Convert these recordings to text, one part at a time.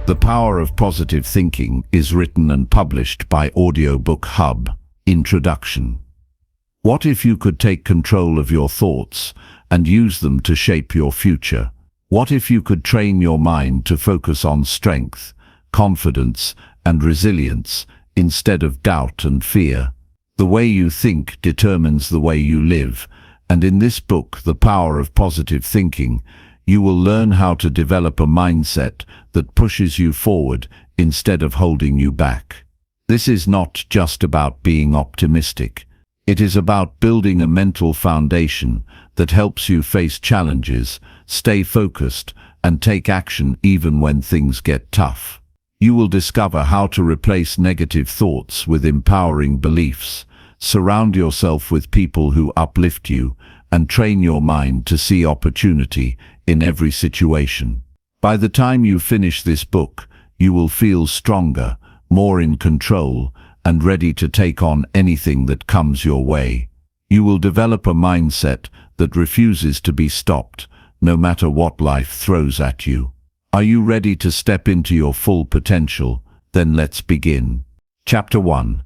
The Power of Positive Thinking is written and published by Audiobook Hub. Introduction. What if you could take control of your thoughts and use them to shape your future? What if you could train your mind to focus on strength, confidence, and resilience instead of doubt and fear? The way you think determines the way you live, and in this book, The Power of Positive Thinking, you will learn how to develop a mindset that pushes you forward instead of holding you back. This is not just about being optimistic. It is about building a mental foundation that helps you face challenges, stay focused, and take action even when things get tough. You will discover how to replace negative thoughts with empowering beliefs, surround yourself with people who uplift you, and train your mind to see opportunity in every situation. By the time you finish this book, you will feel stronger, more in control, and ready to take on anything that comes your way. You will develop a mindset that refuses to be stopped, no matter what life throws at you. Are you ready to step into your full potential? Then let's begin. Chapter 1.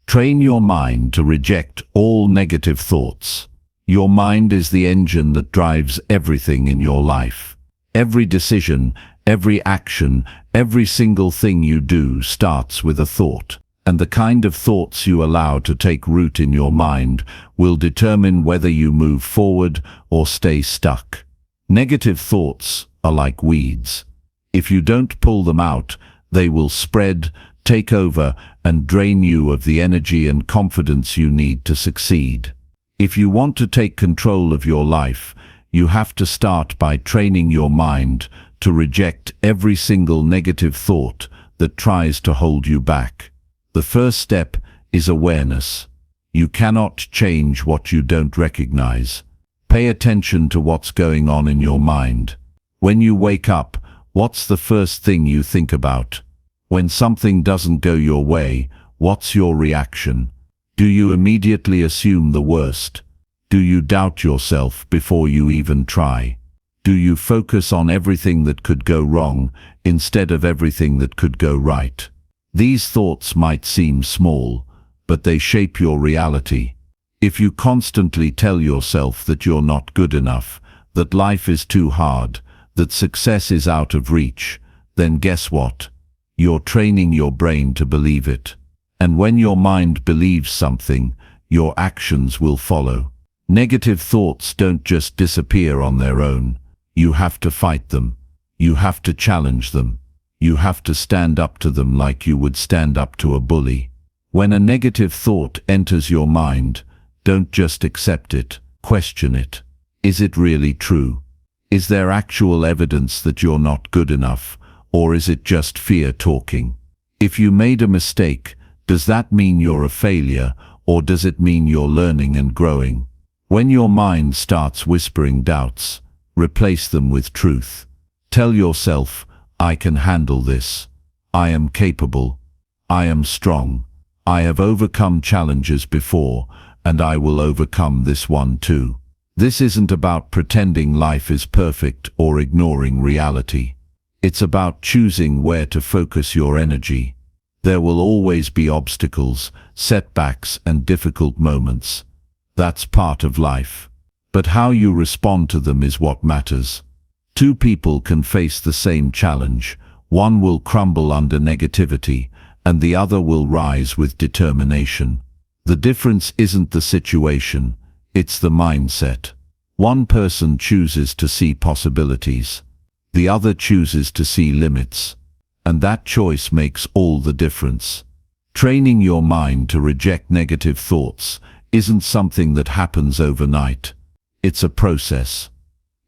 Train your mind to reject all negative thoughts. Your mind is the engine that drives everything in your life. Every decision, every action, every single thing you do starts with a thought. And the kind of thoughts you allow to take root in your mind will determine whether you move forward or stay stuck. Negative thoughts are like weeds. If you don't pull them out, they will spread, take over, and drain you of the energy and confidence you need to succeed. If you want to take control of your life, you have to start by training your mind to reject every single negative thought that tries to hold you back. The first step is awareness. You cannot change what you don't recognize. Pay attention to what's going on in your mind. When you wake up, what's the first thing you think about? When something doesn't go your way, what's your reaction? Do you immediately assume the worst? Do you doubt yourself before you even try? Do you focus on everything that could go wrong instead of everything that could go right? These thoughts might seem small, but they shape your reality. If you constantly tell yourself that you're not good enough, that life is too hard, that success is out of reach, then guess what? You're training your brain to believe it. And when your mind believes something, your actions will follow. Negative thoughts don't just disappear on their own. You have to fight them. You have to challenge them. You have to stand up to them like you would stand up to a bully. When a negative thought enters your mind, don't just accept it, question it. Is it really true? Is there actual evidence that you're not good enough, or is it just fear talking? If you made a mistake, does that mean you're a failure, or does it mean you're learning and growing? When your mind starts whispering doubts, replace them with truth. Tell yourself, I can handle this. I am capable. I am strong. I have overcome challenges before, and I will overcome this one too. This isn't about pretending life is perfect or ignoring reality. It's about choosing where to focus your energy. There will always be obstacles, setbacks, and difficult moments. That's part of life. But how you respond to them is what matters. Two people can face the same challenge. One will crumble under negativity, and the other will rise with determination. The difference isn't the situation, it's the mindset. One person chooses to see possibilities. The other chooses to see limits. And that choice makes all the difference. Training your mind to reject negative thoughts isn't something that happens overnight. It's a process.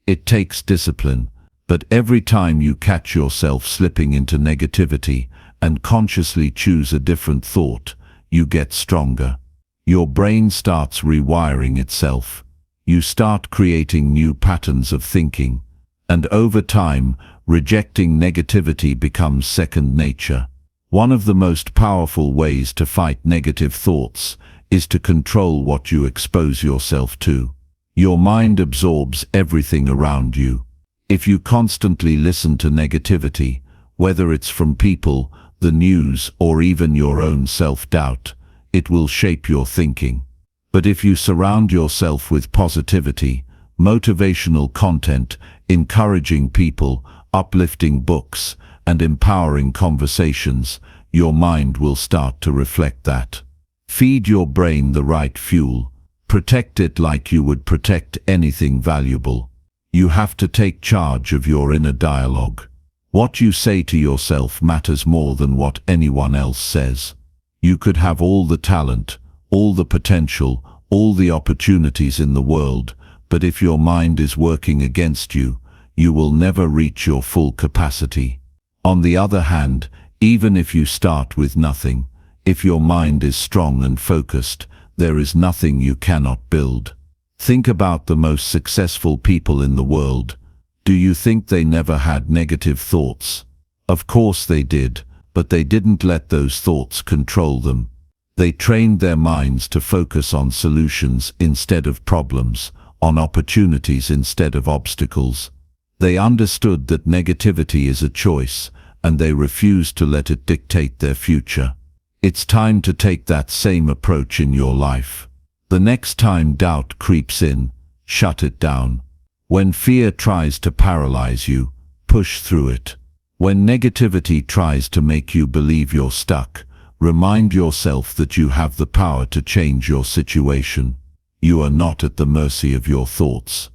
It takes discipline, but every time you catch yourself slipping into negativity and consciously choose a different thought, you get stronger. Your brain starts rewiring itself. You start creating new patterns of thinking. And over time, rejecting negativity becomes second nature. One of the most powerful ways to fight negative thoughts is to control what you expose yourself to. Your mind absorbs everything around you. If you constantly listen to negativity, Whether it's from people, the news, or even your own self-doubt, it will shape your thinking. But if you surround yourself with positivity, motivational content, encouraging people, uplifting books, and empowering conversations, your mind will start to reflect that. Feed your brain the right fuel. Protect it like you would protect anything valuable. You have to take charge of your inner dialogue. What you say to yourself matters more than what anyone else says. You could have all the talent, all the potential, all the opportunities in the world, but if your mind is working against you, you will never reach your full capacity. On the other hand, even if you start with nothing, if your mind is strong and focused, there is nothing you cannot build. Think about the most successful people in the world. Do you think they never had negative thoughts? Of course they did, but they didn't let those thoughts control them. They trained their minds to focus on solutions instead of problems, on opportunities instead of obstacles. They understood that negativity is a choice, and they refused to let it dictate their future. It's time to take that same approach in your life. The next time doubt creeps in, shut it down. When fear tries to paralyze you, push through it. When negativity tries to make you believe you're stuck, remind yourself that you have the power to change your situation. You are not at the mercy of your thoughts.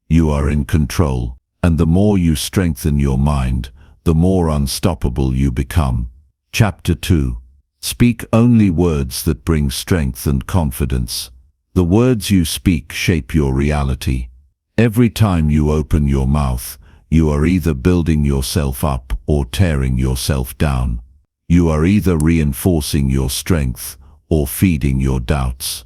You are in control, and the more you strengthen your mind, the more unstoppable you become. Chapter 2. Speak only words that bring strength and confidence. The words you speak shape your reality. Every time you open your mouth, you are either building yourself up or tearing yourself down. You are either reinforcing your strength or feeding your doubts.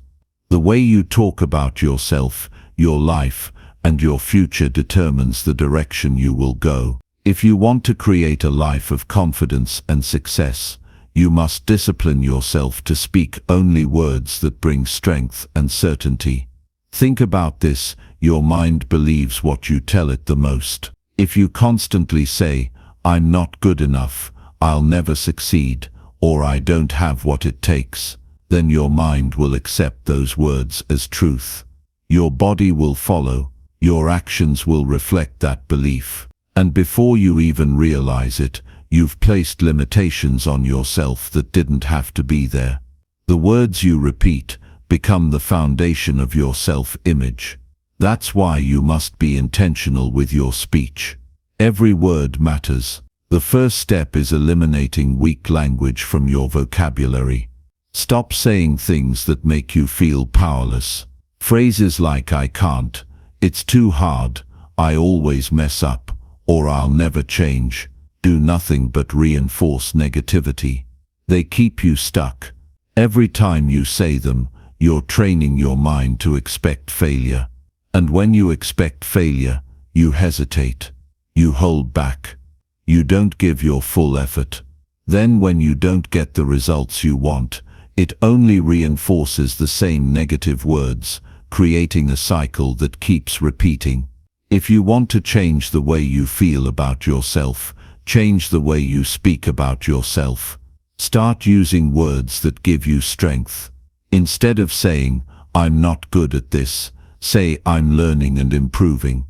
The way you talk about yourself, your life, and your future determines the direction you will go. If you want to create a life of confidence and success, you must discipline yourself to speak only words that bring strength and certainty. Think about this, your mind believes what you tell it the most. If you constantly say, "I'm not good enough," "I'll never succeed," or "I don't have what it takes," then your mind will accept those words as truth. Your body will follow, your actions will reflect that belief. And before you even realize it, you've placed limitations on yourself that didn't have to be there. The words you repeat become the foundation of your self-image. That's why you must be intentional with your speech. Every word matters. The first step is eliminating weak language from your vocabulary. Stop saying things that make you feel powerless. Phrases like "I can't," "It's too hard," "I always mess up," or "I'll never change" do nothing but reinforce negativity. They keep you stuck. Every time you say them, you're training your mind to expect failure. And when you expect failure, you hesitate. You hold back. You don't give your full effort. Then when you don't get the results you want, it only reinforces the same negative words, creating a cycle that keeps repeating. If you want to change the way you feel about yourself, change the way you speak about yourself. Start using words that give you strength. Instead of saying, "I'm not good at this," say, "I'm learning and improving."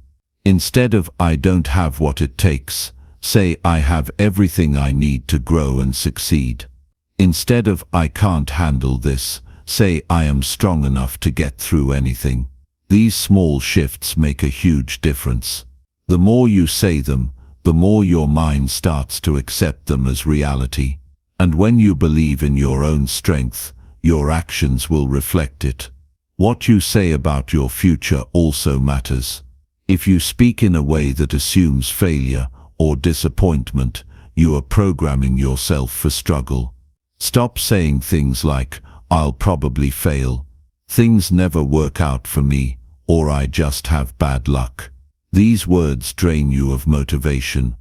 Instead of "I don't have what it takes," say, "I have everything I need to grow and succeed." Instead of "I can't handle this," say, "I am strong enough to get through anything." These small shifts make a huge difference. The more you say them, the more your mind starts to accept them as reality. And when you believe in your own strength, your actions will reflect it. What you say about your future also matters. If you speak in a way that assumes failure or disappointment, you are programming yourself for struggle. Stop saying things like, "I'll probably fail," "Things never work out for me," or "I just have bad luck." These words drain you of motivation.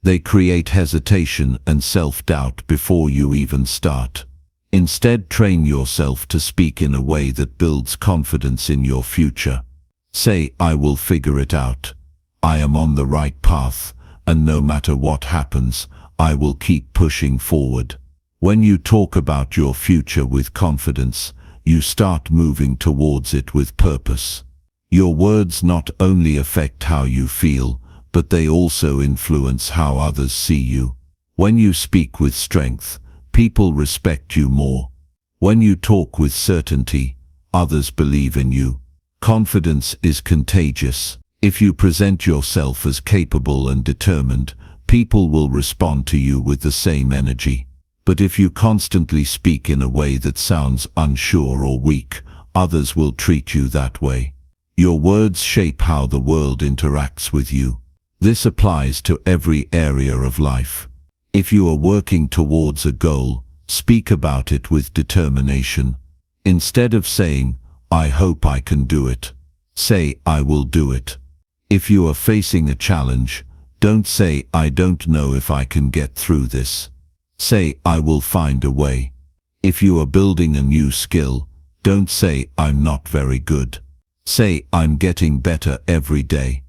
They create hesitation and self-doubt before you even start. Instead, train yourself to speak in a way that builds confidence in your future. Say, "I will figure it out. I am on the right path, and no matter what happens, I will keep pushing forward. When you talk about your future with confidence, you start moving towards it with purpose. Your words not only affect how you feel, but they also influence how others see you. When you speak with strength, people respect you more. When you talk with certainty, others believe in you. Confidence is contagious. If you present yourself as capable and determined, people will respond to you with the same energy. But if you constantly speak in a way that sounds unsure or weak, others will treat you that way. Your words shape how the world interacts with you. This applies to every area of life. If you are working towards a goal, speak about it with determination. Instead of saying, "I hope I can do it," say, "I will do it." If you are facing a challenge, don't say, "I don't know if I can get through this." Say, "I will find a way." If you are building a new skill, don't say, "I'm not very good." Say, "I'm getting better every day."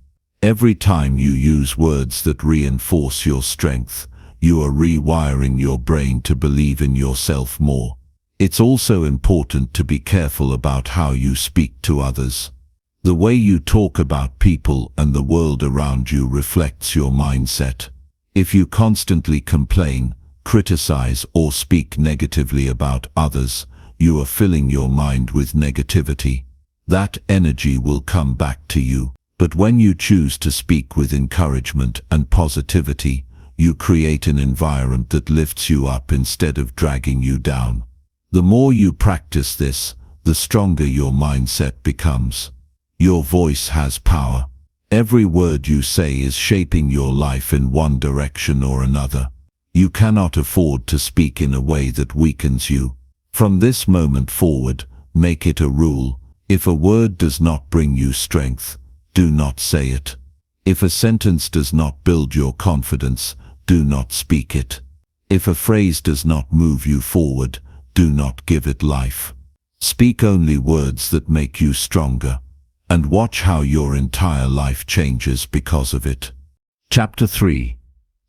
Every time you use words that reinforce your strength, you are rewiring your brain to believe in yourself more. It's also important to be careful about how you speak to others. The way you talk about people and the world around you reflects your mindset. If you constantly complain, criticize, or speak negatively about others, you are filling your mind with negativity. That energy will come back to you. But when you choose to speak with encouragement and positivity, you create an environment that lifts you up instead of dragging you down. The more you practice this, the stronger your mindset becomes. Your voice has power. Every word you say is shaping your life in one direction or another. You cannot afford to speak in a way that weakens you. From this moment forward, make it a rule. If a word does not bring you strength, do not say it. If a sentence does not build your confidence, do not speak it. If a phrase does not move you forward, do not give it life. Speak only words that make you stronger, and watch how your entire life changes because of it. Chapter 3.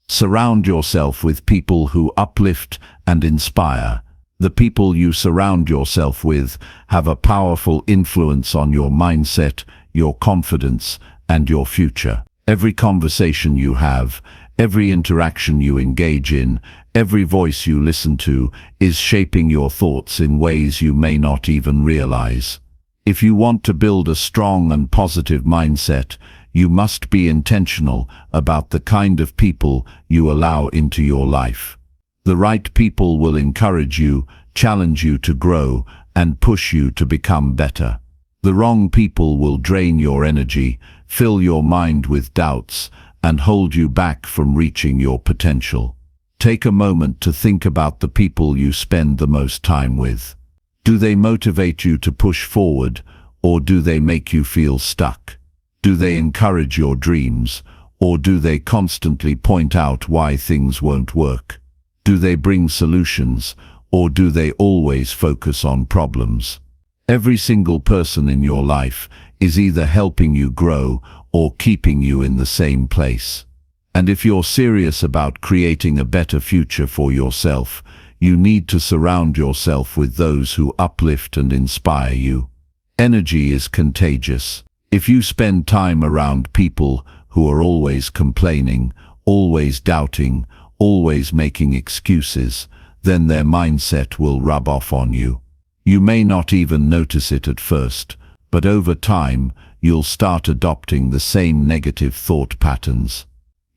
Surround yourself with people who uplift and inspire. The people you surround yourself with have a powerful influence on your mindset, your confidence, and your future. Every conversation you have, every interaction you engage in, every voice you listen to is shaping your thoughts in ways you may not even realize. If you want to build a strong and positive mindset, you must be intentional about the kind of people you allow into your life. The right people will encourage you, challenge you to grow, and push you to become better. The wrong people will drain your energy, fill your mind with doubts, and hold you back from reaching your potential. Take a moment to think about the people you spend the most time with. Do they motivate you to push forward, or do they make you feel stuck? Do they encourage your dreams, or do they constantly point out why things won't work? Do they bring solutions, or do they always focus on problems? Every single person in your life is either helping you grow or keeping you in the same place. And if you're serious about creating a better future for yourself, you need to surround yourself with those who uplift and inspire you. Energy is contagious. If you spend time around people who are always complaining, always doubting, always making excuses, then their mindset will rub off on you. You may not even notice it at first, but over time, you'll start adopting the same negative thought patterns.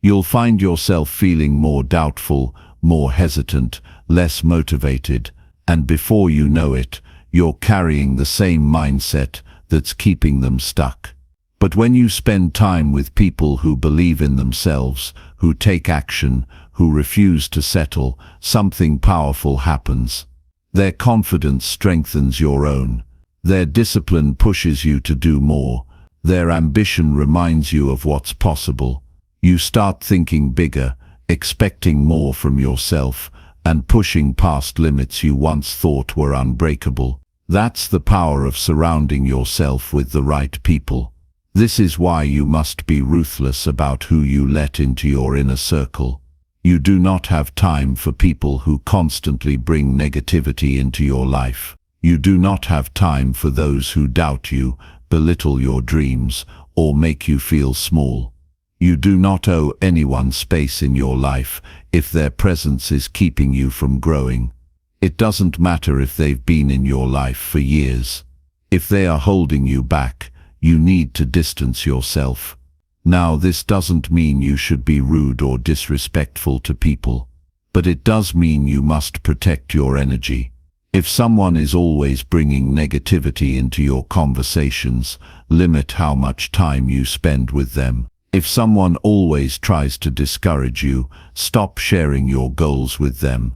You'll find yourself feeling more doubtful, more hesitant, less motivated, and before you know it, you're carrying the same mindset that's keeping them stuck. But when you spend time with people who believe in themselves, who take action, who refuse to settle, something powerful happens. Their confidence strengthens your own. Their discipline pushes you to do more. Their ambition reminds you of what's possible. You start thinking bigger, expecting more from yourself, and pushing past limits you once thought were unbreakable. That's the power of surrounding yourself with the right people. This is why you must be ruthless about who you let into your inner circle. You do not have time for people who constantly bring negativity into your life. You do not have time for those who doubt you, belittle your dreams, or make you feel small. You do not owe anyone space in your life if their presence is keeping you from growing. It doesn't matter if they've been in your life for years. If they are holding you back, you need to distance yourself. Now, this doesn't mean you should be rude or disrespectful to people, but it does mean you must protect your energy. If someone is always bringing negativity into your conversations, limit how much time you spend with them. If someone always tries to discourage you, stop sharing your goals with them.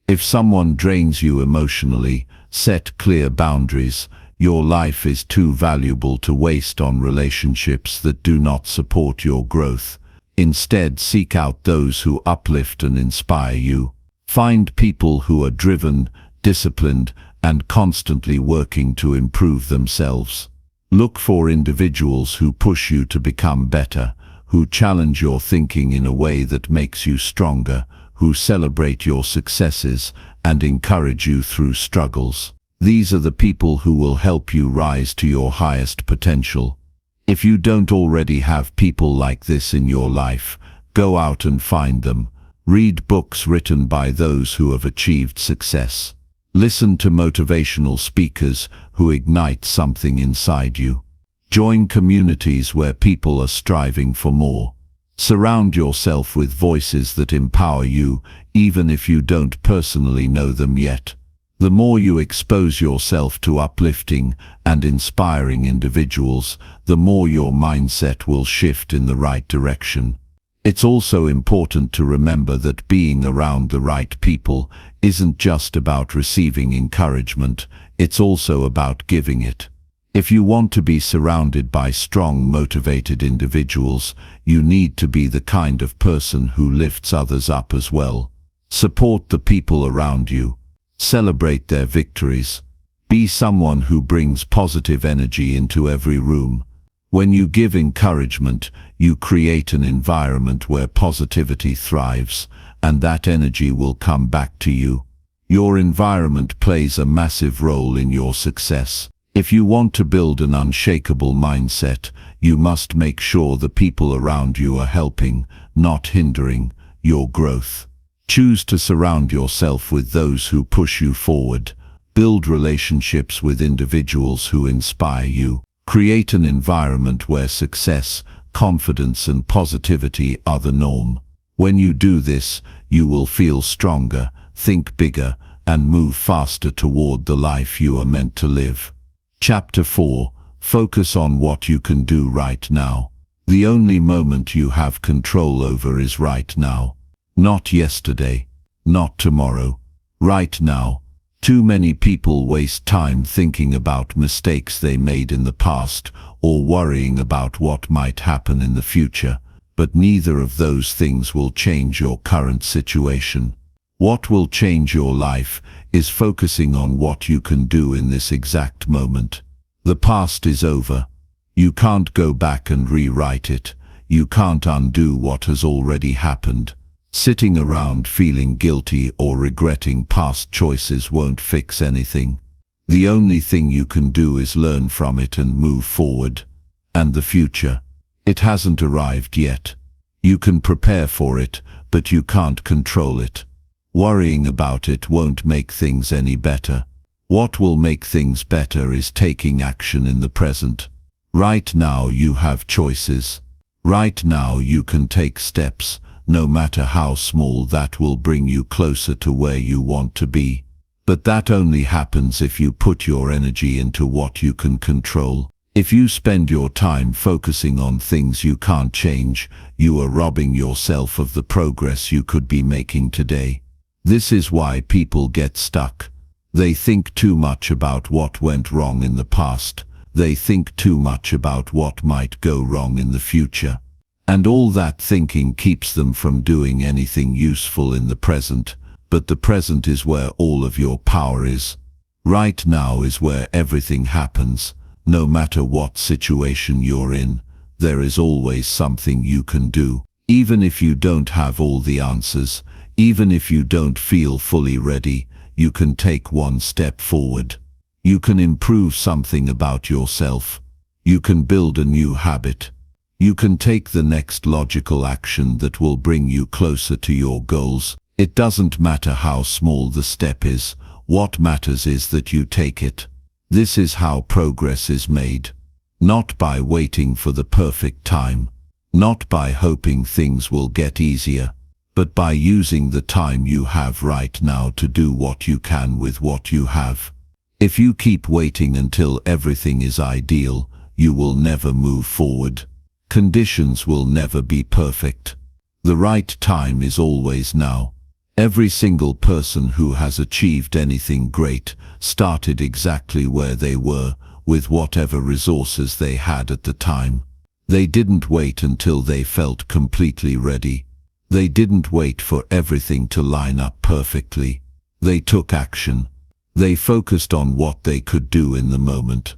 If someone drains you emotionally, set clear boundaries. Your life is too valuable to waste on relationships that do not support your growth. Instead, seek out those who uplift and inspire you. Find people who are driven, disciplined, and constantly working to improve themselves. Look for individuals who push you to become better, who challenge your thinking in a way that makes you stronger, who celebrate your successes and encourage you through struggles. These are the people who will help you rise to your highest potential. If you don't already have people like this in your life, go out and find them. Read books written by those who have achieved success. Listen to motivational speakers who ignite something inside you. Join communities where people are striving for more. Surround yourself with voices that empower you, even if you don't personally know them yet. The more you expose yourself to uplifting and inspiring individuals, the more your mindset will shift in the right direction. It's also important to remember that being around the right people isn't just about receiving encouragement, it's also about giving it. If you want to be surrounded by strong, motivated individuals, you need to be the kind of person who lifts others up as well. Support the people around you. Celebrate their victories. Be someone who brings positive energy into every room. When you give encouragement, you create an environment where positivity thrives, and that energy will come back to you. Your environment plays a massive role in your success. If you want to build an unshakable mindset, you must make sure the people around you are helping, not hindering, your growth. Choose to surround yourself with those who push you forward. Build relationships with individuals who inspire you. Create an environment where success, confidence, and positivity are the norm. When you do this, you will feel stronger, think bigger, and move faster toward the life you are meant to live. Chapter 4. Focus on what you can do right now. The only moment you have control over is right now. Not yesterday, not tomorrow, right now. Too many people waste time thinking about mistakes they made in the past or worrying about what might happen in the future, but neither of those things will change your current situation. What will change your life is focusing on what you can do in this exact moment. The past is over. You can't go back and rewrite it. You can't undo what has already happened. Sitting around feeling guilty or regretting past choices won't fix anything. The only thing you can do is learn from it and move forward. And the future, it hasn't arrived yet. You can prepare for it, but you can't control it. Worrying about it won't make things any better. What will make things better is taking action in the present. Right now you have choices. Right now you can take steps. No matter how small, that will bring you closer to where you want to be. But that only happens if you put your energy into what you can control. If you spend your time focusing on things you can't change, you are robbing yourself of the progress you could be making today. This is why people get stuck. They think too much about what went wrong in the past. They think too much about what might go wrong in the future. And all that thinking keeps them from doing anything useful in the present, but the present is where all of your power is. Right now is where everything happens. No matter what situation you're in, there is always something you can do. Even if you don't have all the answers, even if you don't feel fully ready, you can take one step forward. You can improve something about yourself. You can build a new habit. You can take the next logical action that will bring you closer to your goals. It doesn't matter how small the step is. What matters is that you take it. This is how progress is made. Not by waiting for the perfect time. Not by hoping things will get easier, but by using the time you have right now to do what you can with what you have. If you keep waiting until everything is ideal, you will never move forward. Conditions will never be perfect. The right time is always now. Every single person who has achieved anything great started exactly where they were, with whatever resources they had at the time. They didn't wait until they felt completely ready. They didn't wait for everything to line up perfectly. They took action. They focused on what they could do in the moment.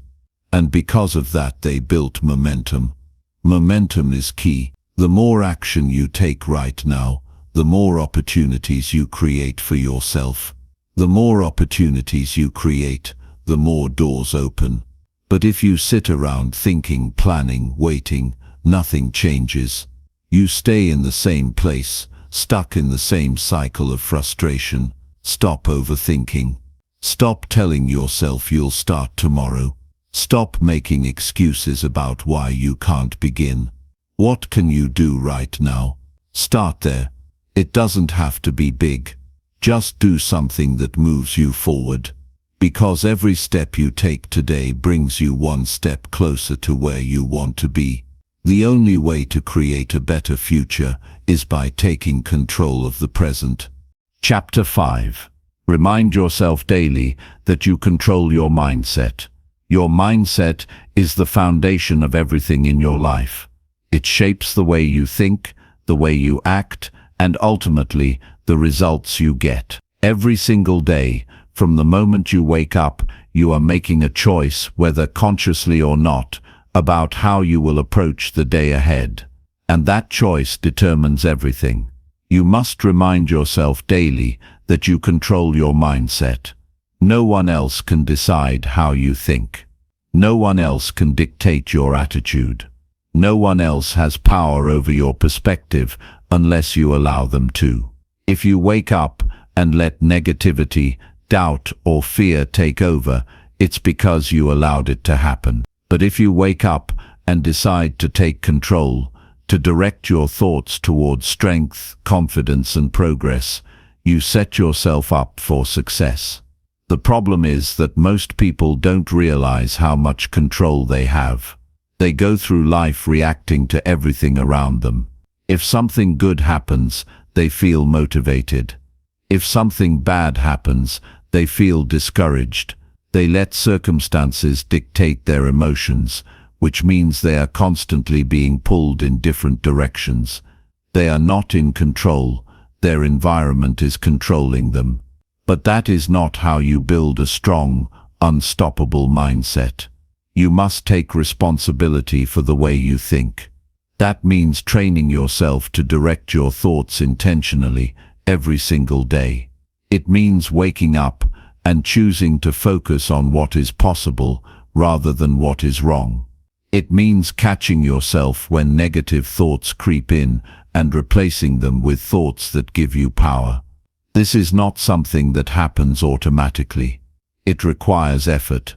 And because of that, they built momentum. Momentum is key. The more action you take right now, the more opportunities you create for yourself. The more opportunities you create, the more doors open. But if you sit around thinking, planning, waiting, nothing changes. You stay in the same place, stuck in the same cycle of frustration. Stop overthinking. Stop telling yourself you'll start tomorrow. Stop making excuses about why you can't begin. What can you do right now? Start there. It doesn't have to be big. Just do something that moves you forward. Because every step you take today brings you one step closer to where you want to be. The only way to create a better future is by taking control of the present. Chapter 5. Remind yourself daily that you control your mindset. Your mindset is the foundation of everything in your life. It shapes the way you think, the way you act, and ultimately the results you get. Every single day, from the moment you wake up, you are making a choice, whether consciously or not, about how you will approach the day ahead. And that choice determines everything. You must remind yourself daily that you control your mindset. No one else can decide how you think. No one else can dictate your attitude. No one else has power over your perspective unless you allow them to. If you wake up and let negativity, doubt, or fear take over, it's because you allowed it to happen. But if you wake up and decide to take control, to direct your thoughts towards strength, confidence, and progress, you set yourself up for success. The problem is that most people don't realize how much control they have. They go through life reacting to everything around them. If something good happens, they feel motivated. If something bad happens, they feel discouraged. They let circumstances dictate their emotions, which means they are constantly being pulled in different directions. They are not in control. Their environment is controlling them. But that is not how you build a strong, unstoppable mindset. You must take responsibility for the way you think. That means training yourself to direct your thoughts intentionally every single day. It means waking up and choosing to focus on what is possible rather than what is wrong. It means catching yourself when negative thoughts creep in and replacing them with thoughts that give you power. This is not something that happens automatically. It requires effort.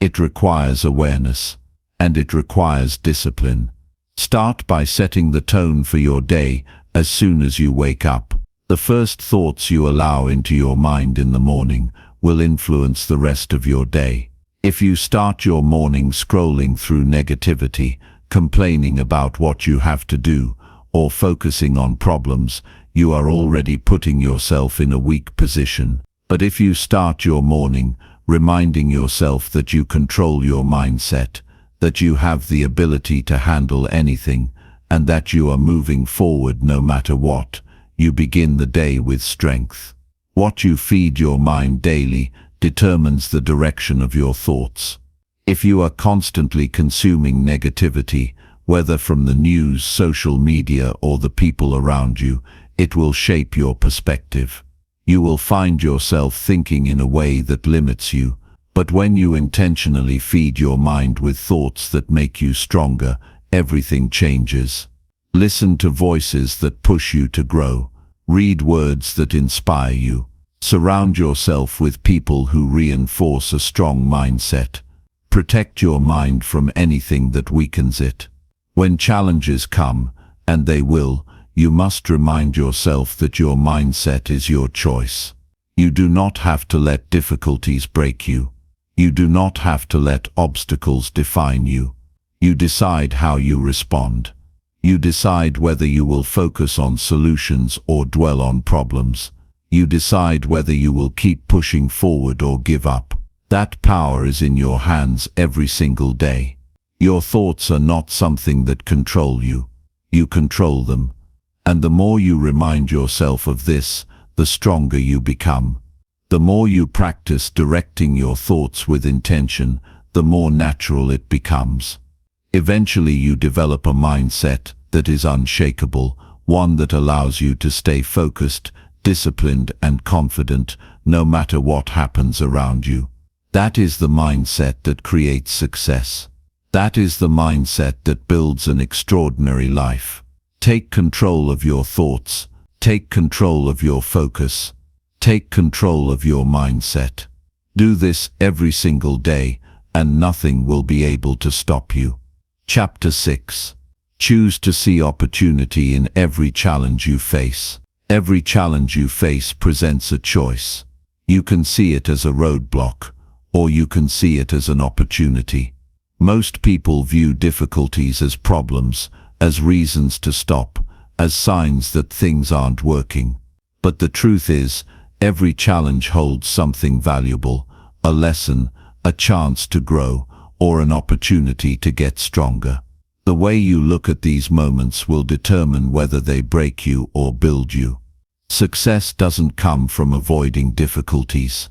It requires awareness. And it requires discipline. Start by setting the tone for your day as soon as you wake up. The first thoughts you allow into your mind in the morning will influence the rest of your day. If you start your morning scrolling through negativity, complaining about what you have to do, or focusing on problems, you are already putting yourself in a weak position. But if you start your morning reminding yourself that you control your mindset, that you have the ability to handle anything, and that you are moving forward no matter what, you begin the day with strength. What you feed your mind daily determines the direction of your thoughts. If you are constantly consuming negativity, Whether from the news, social media, or the people around you, it will shape your perspective. You will find yourself thinking in a way that limits you, but when you intentionally feed your mind with thoughts that make you stronger, everything changes. Listen to voices that push you to grow. Read words that inspire you. Surround yourself with people who reinforce a strong mindset. Protect your mind from anything that weakens it. When challenges come, and they will, you must remind yourself that your mindset is your choice. You do not have to let difficulties break you. You do not have to let obstacles define you. You decide how you respond. You decide whether you will focus on solutions or dwell on problems. You decide whether you will keep pushing forward or give up. That power is in your hands every single day. Your thoughts are not something that control you. You control them. And the more you remind yourself of this, the stronger you become. The more you practice directing your thoughts with intention, the more natural it becomes. Eventually you develop a mindset that is unshakable, one that allows you to stay focused, disciplined, and confident, no matter what happens around you. That is the mindset that creates success. That is the mindset that builds an extraordinary life. Take control of your thoughts. Take control of your focus. Take control of your mindset. Do this every single day, and nothing will be able to stop you. Chapter 6. Choose to see opportunity in every challenge you face. Every challenge you face presents a choice. You can see it as a roadblock, or you can see it as an opportunity. Most people view difficulties as problems, as reasons to stop, as signs that things aren't working. But the truth is, every challenge holds something valuable, a lesson, a chance to grow, or an opportunity to get stronger. The way you look at these moments will determine whether they break you or build you. Success doesn't come from avoiding difficulties.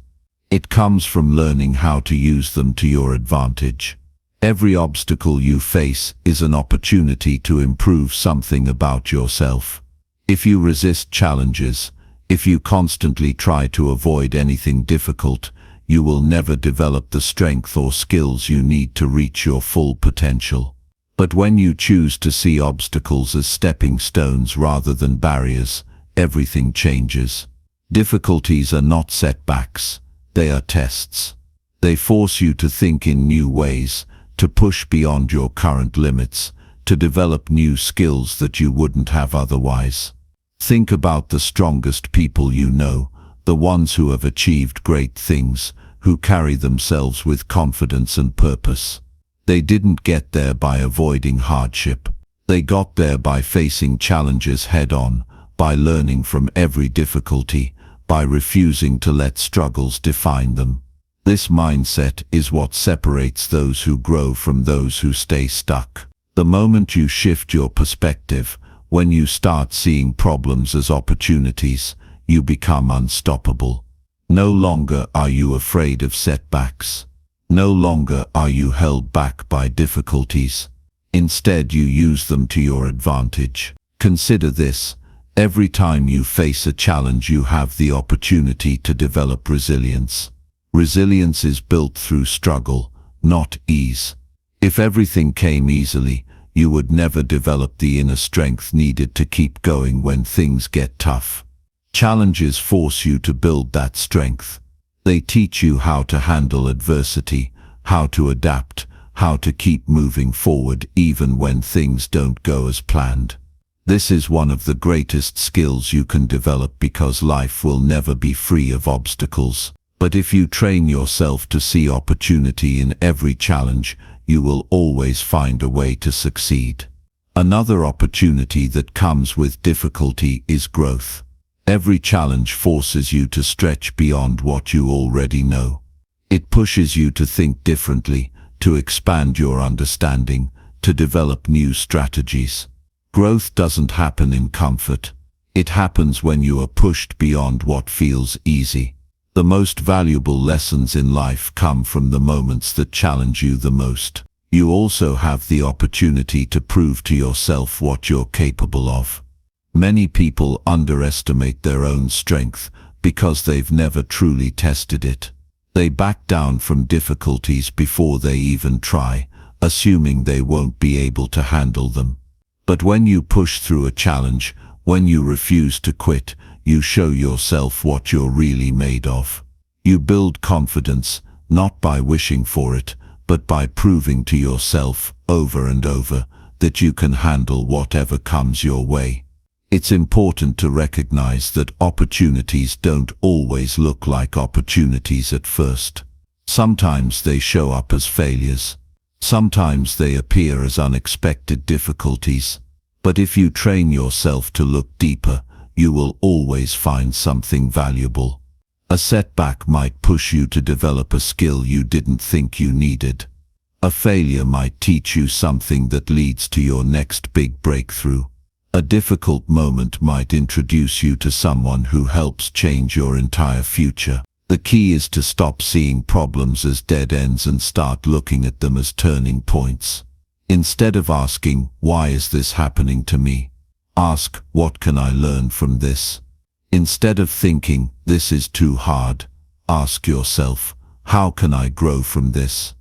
It comes from learning how to use them to your advantage. Every obstacle you face is an opportunity to improve something about yourself. If you resist challenges, if you constantly try to avoid anything difficult, you will never develop the strength or skills you need to reach your full potential. But when you choose to see obstacles as stepping stones rather than barriers, everything changes. Difficulties are not setbacks, they are tests. They force you to think in new ways, to push beyond your current limits, to develop new skills that you wouldn't have otherwise. Think about the strongest people you know, the ones who have achieved great things, who carry themselves with confidence and purpose. They didn't get there by avoiding hardship. They got there by facing challenges head-on, by learning from every difficulty, by refusing to let struggles define them. This mindset is what separates those who grow from those who stay stuck. The moment you shift your perspective, when you start seeing problems as opportunities, you become unstoppable. No longer are you afraid of setbacks. No longer are you held back by difficulties. Instead, you use them to your advantage. Consider this: every time you face a challenge, you have the opportunity to develop resilience. Resilience is built through struggle, not ease. If everything came easily, you would never develop the inner strength needed to keep going when things get tough. Challenges force you to build that strength. They teach you how to handle adversity, how to adapt, how to keep moving forward even when things don't go as planned. This is one of the greatest skills you can develop because life will never be free of obstacles. But if you train yourself to see opportunity in every challenge, you will always find a way to succeed. Another opportunity that comes with difficulty is growth. Every challenge forces you to stretch beyond what you already know. It pushes you to think differently, to expand your understanding, to develop new strategies. Growth doesn't happen in comfort. It happens when you are pushed beyond what feels easy. The most valuable lessons in life come from the moments that challenge you the most. You also have the opportunity to prove to yourself what you're capable of. Many people underestimate their own strength because they've never truly tested it. They back down from difficulties before they even try, assuming they won't be able to handle them. But when you push through a challenge, when you refuse to quit, you show yourself what you're really made of. You build confidence, not by wishing for it, but by proving to yourself over and over that you can handle whatever comes your way. It's important to recognize that opportunities don't always look like opportunities at first. Sometimes they show up as failures. Sometimes they appear as unexpected difficulties. But if you train yourself to look deeper, you will always find something valuable. A setback might push you to develop a skill you didn't think you needed. A failure might teach you something that leads to your next big breakthrough. A difficult moment might introduce you to someone who helps change your entire future. The key is to stop seeing problems as dead ends and start looking at them as turning points. Instead of asking, "Why is this happening to me?" ask, "What can I learn from this?" Instead of thinking, "This is too hard," ask yourself, "How can I grow from this?"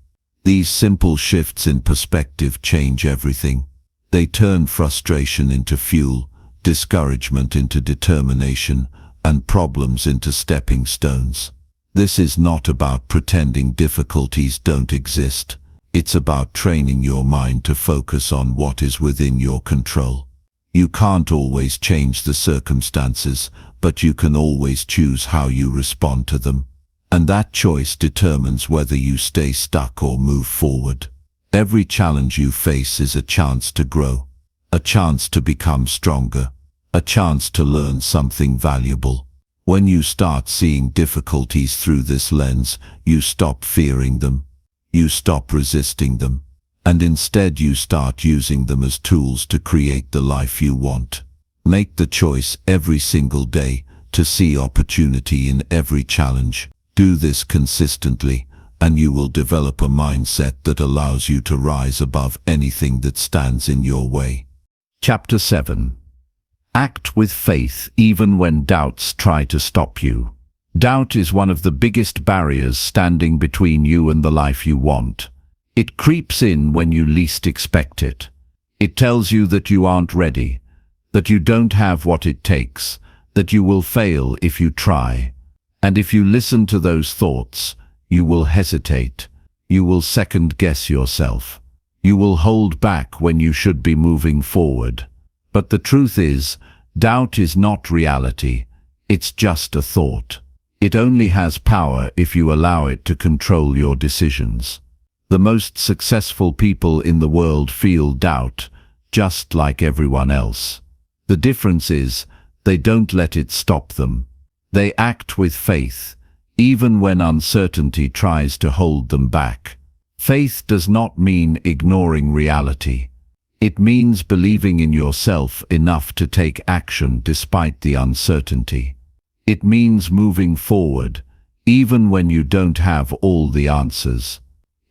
These simple shifts in perspective change everything. They turn frustration into fuel, discouragement into determination, and problems into stepping stones. This is not about pretending difficulties don't exist. It's about training your mind to focus on what is within your control. You can't always change the circumstances, but you can always choose how you respond to them. And that choice determines whether you stay stuck or move forward. Every challenge you face is a chance to grow, a chance to become stronger, a chance to learn something valuable. When you start seeing difficulties through this lens, you stop fearing them, you stop resisting them, and instead you start using them as tools to create the life you want. Make the choice every single day to see opportunity in every challenge. Do this consistently, and you will develop a mindset that allows you to rise above anything that stands in your way. Chapter 7. Act with faith even when doubts try to stop you. Doubt is one of the biggest barriers standing between you and the life you want. It creeps in when you least expect it. It tells you that you aren't ready, that you don't have what it takes, that you will fail if you try. And if you listen to those thoughts, you will hesitate. You will second-guess yourself. You will hold back when you should be moving forward. But the truth is, doubt is not reality. It's just a thought. It only has power if you allow it to control your decisions. The most successful people in the world feel doubt, just like everyone else. The difference is, they don't let it stop them. They act with faith, even when uncertainty tries to hold them back. Faith does not mean ignoring reality. It means believing in yourself enough to take action despite the uncertainty. It means moving forward, even when you don't have all the answers.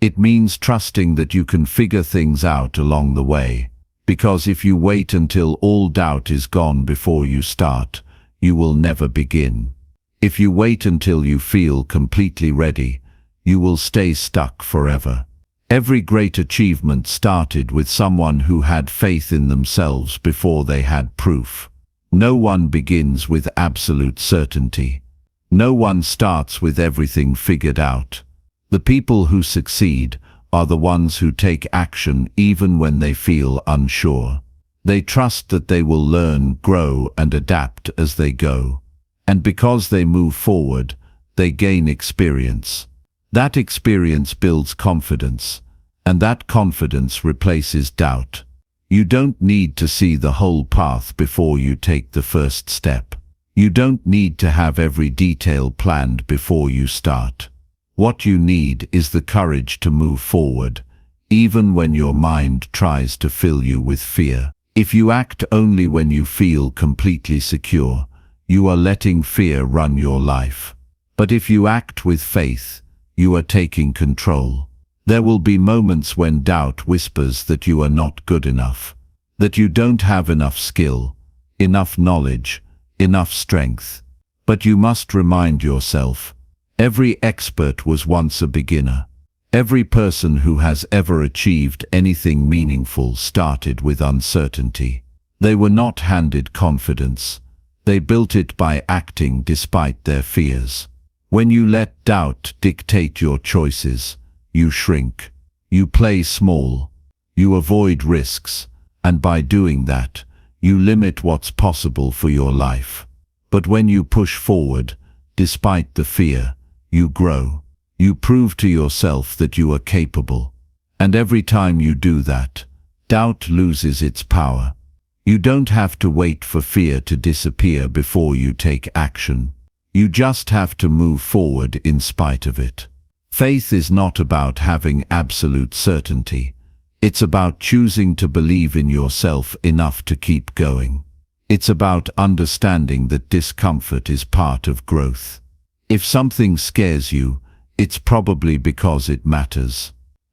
It means trusting that you can figure things out along the way. Because if you wait until all doubt is gone before you start, you will never begin. If you wait until you feel completely ready, you will stay stuck forever. Every great achievement started with someone who had faith in themselves before they had proof. No one begins with absolute certainty. No one starts with everything figured out. The people who succeed are the ones who take action even when they feel unsure. They trust that they will learn, grow, and adapt as they go. And because they move forward, they gain experience. That experience builds confidence, and that confidence replaces doubt. You don't need to see the whole path before you take the first step. You don't need to have every detail planned before you start. What you need is the courage to move forward, even when your mind tries to fill you with fear. If you act only when you feel completely secure, you are letting fear run your life. But if you act with faith, you are taking control. There will be moments when doubt whispers that you are not good enough, that you don't have enough skill, enough knowledge, enough strength. But you must remind yourself, every expert was once a beginner. Every person who has ever achieved anything meaningful started with uncertainty. They were not handed confidence. They built it by acting despite their fears. When you let doubt dictate your choices, you shrink, you play small, you avoid risks, and by doing that, you limit what's possible for your life. But when you push forward, despite the fear, you grow. You prove to yourself that you are capable. And every time you do that, doubt loses its power. You don't have to wait for fear to disappear before you take action. You just have to move forward in spite of it. Faith is not about having absolute certainty. It's about choosing to believe in yourself enough to keep going. It's about understanding that discomfort is part of growth. If something scares you, it's probably because it matters.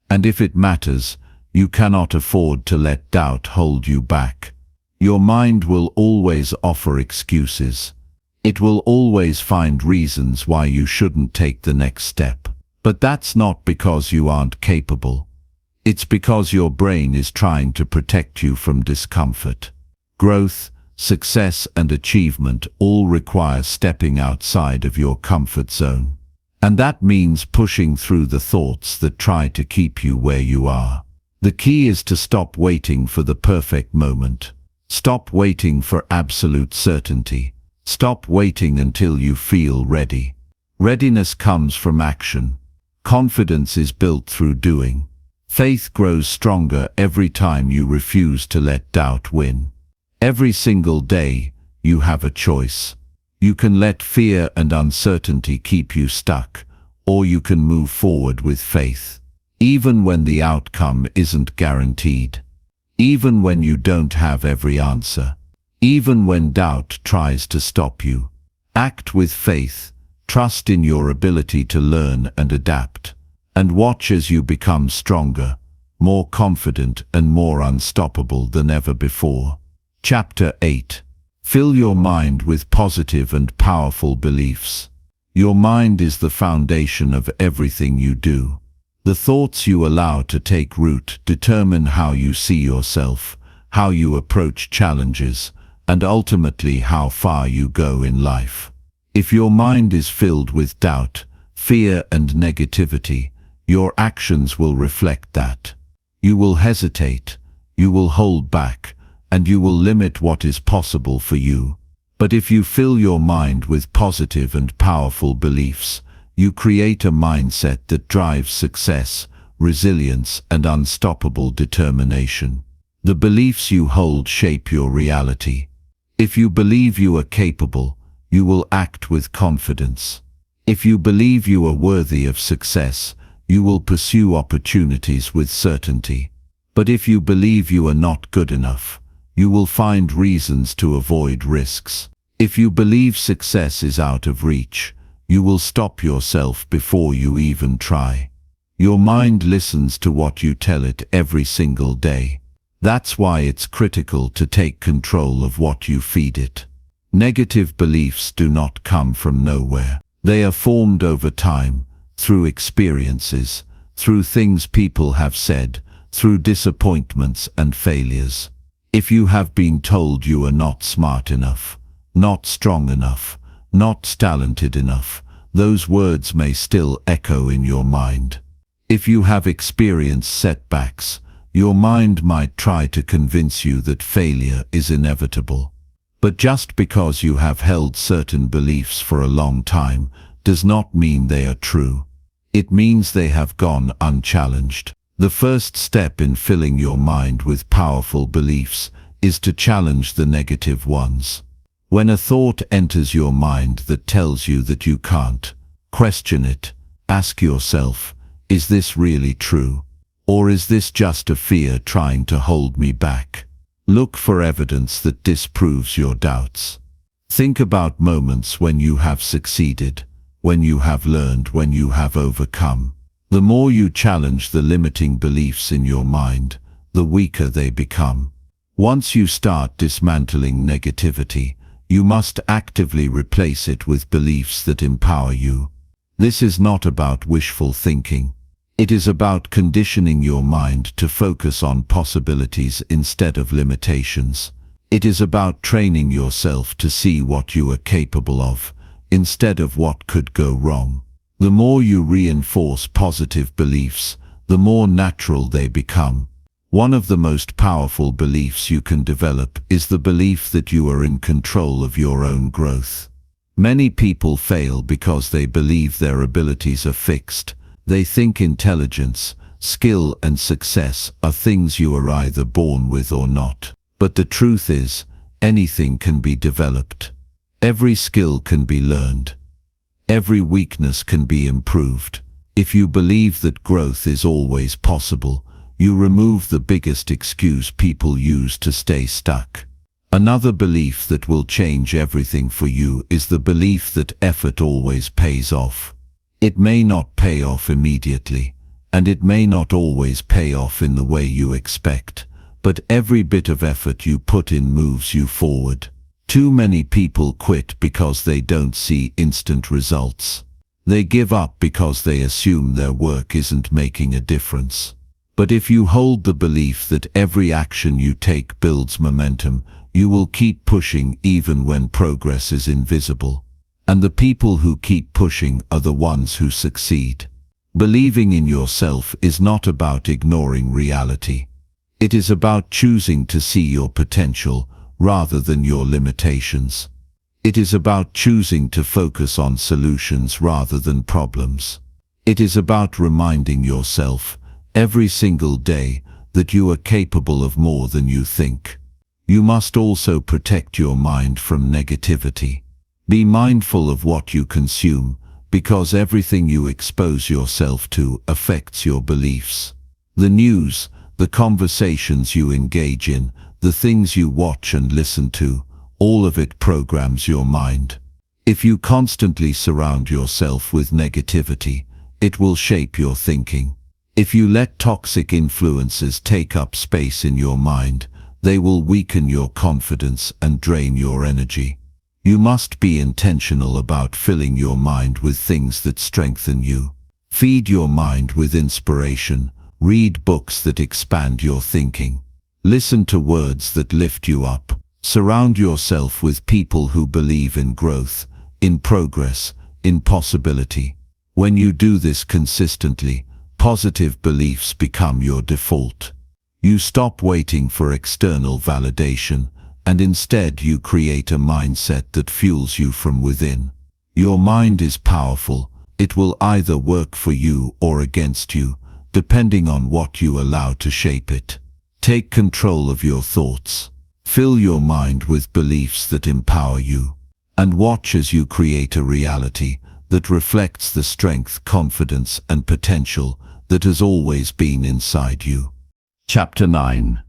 And if it matters, you cannot afford to let doubt hold you back. Your mind will always offer excuses. It will always find reasons why you shouldn't take the next step. But that's not because you aren't capable. It's because your brain is trying to protect you from discomfort. Growth, success, and achievement all require stepping outside of your comfort zone. And that means pushing through the thoughts that try to keep you where you are. The key is to stop waiting for the perfect moment. Stop waiting for absolute certainty. Stop waiting until you feel ready. Readiness comes from action. Confidence is built through doing. Faith grows stronger every time you refuse to let doubt win. Every single day, you have a choice. You can let fear and uncertainty keep you stuck, or you can move forward with faith. Even when the outcome isn't guaranteed. Even when you don't have every answer. Even when doubt tries to stop you. Act with faith. Trust in your ability to learn and adapt. And watch as you become stronger, more confident, and more unstoppable than ever before. Chapter 8. Fill your mind with positive and powerful beliefs. Your mind is the foundation of everything you do. The thoughts you allow to take root determine how you see yourself, how you approach challenges, and ultimately how far you go in life. If your mind is filled with doubt, fear, and negativity, your actions will reflect that. You will hesitate, you will hold back, and you will limit what is possible for you. But if you fill your mind with positive and powerful beliefs, you create a mindset that drives success, resilience, and unstoppable determination. The beliefs you hold shape your reality. If you believe you are capable, you will act with confidence. If you believe you are worthy of success, you will pursue opportunities with certainty. But if you believe you are not good enough, you will find reasons to avoid risks. If you believe success is out of reach, you will stop yourself before you even try. Your mind listens to what you tell it every single day. That's why it's critical to take control of what you feed it. Negative beliefs do not come from nowhere. They are formed over time, through experiences, through things people have said, through disappointments and failures. If you have been told you are not smart enough, not strong enough, not talented enough, those words may still echo in your mind. If you have experienced setbacks, your mind might try to convince you that failure is inevitable. But just because you have held certain beliefs for a long time does not mean they are true. It means they have gone unchallenged. The first step in filling your mind with powerful beliefs is to challenge the negative ones. When a thought enters your mind that tells you that you can't, question it. Ask yourself, is this really true? Or is this just a fear trying to hold me back? Look for evidence that disproves your doubts. Think about moments when you have succeeded, when you have learned, when you have overcome. The more you challenge the limiting beliefs in your mind, the weaker they become. Once you start dismantling negativity, you must actively replace it with beliefs that empower you. This is not about wishful thinking. It is about conditioning your mind to focus on possibilities instead of limitations. It is about training yourself to see what you are capable of, instead of what could go wrong. The more you reinforce positive beliefs, the more natural they become. One of the most powerful beliefs you can develop is the belief that you are in control of your own growth. Many people fail because they believe their abilities are fixed. They think intelligence, skill and success are things you are either born with or not. But the truth is, anything can be developed. Every skill can be learned. Every weakness can be improved. If you believe that growth is always possible, you remove the biggest excuse people use to stay stuck. Another belief that will change everything for you is the belief that effort always pays off. It may not pay off immediately, and it may not always pay off in the way you expect, but every bit of effort you put in moves you forward. Too many people quit because they don't see instant results. They give up because they assume their work isn't making a difference. But if you hold the belief that every action you take builds momentum, you will keep pushing even when progress is invisible. And the people who keep pushing are the ones who succeed. Believing in yourself is not about ignoring reality. It is about choosing to see your potential rather than your limitations. It is about choosing to focus on solutions rather than problems. It is about reminding yourself every single day that you are capable of more than you think. You must also protect your mind from negativity. Be mindful of what you consume, because everything you expose yourself to affects your beliefs. The news, the conversations you engage in, the things you watch and listen to, all of it programs your mind. If you constantly surround yourself with negativity, it will shape your thinking. If you let toxic influences take up space in your mind, they will weaken your confidence and drain your energy. You must be intentional about filling your mind with things that strengthen you. Feed your mind with inspiration. Read books that expand your thinking. Listen to words that lift you up. Surround yourself with people who believe in growth, in progress, in possibility. When you do this consistently, positive beliefs become your default. You stop waiting for external validation, and instead you create a mindset that fuels you from within. Your mind is powerful. It will either work for you or against you, depending on what you allow to shape it. Take control of your thoughts. Fill your mind with beliefs that empower you, and watch as you create a reality that reflects the strength, confidence, and potential that has always been inside you. Chapter 9.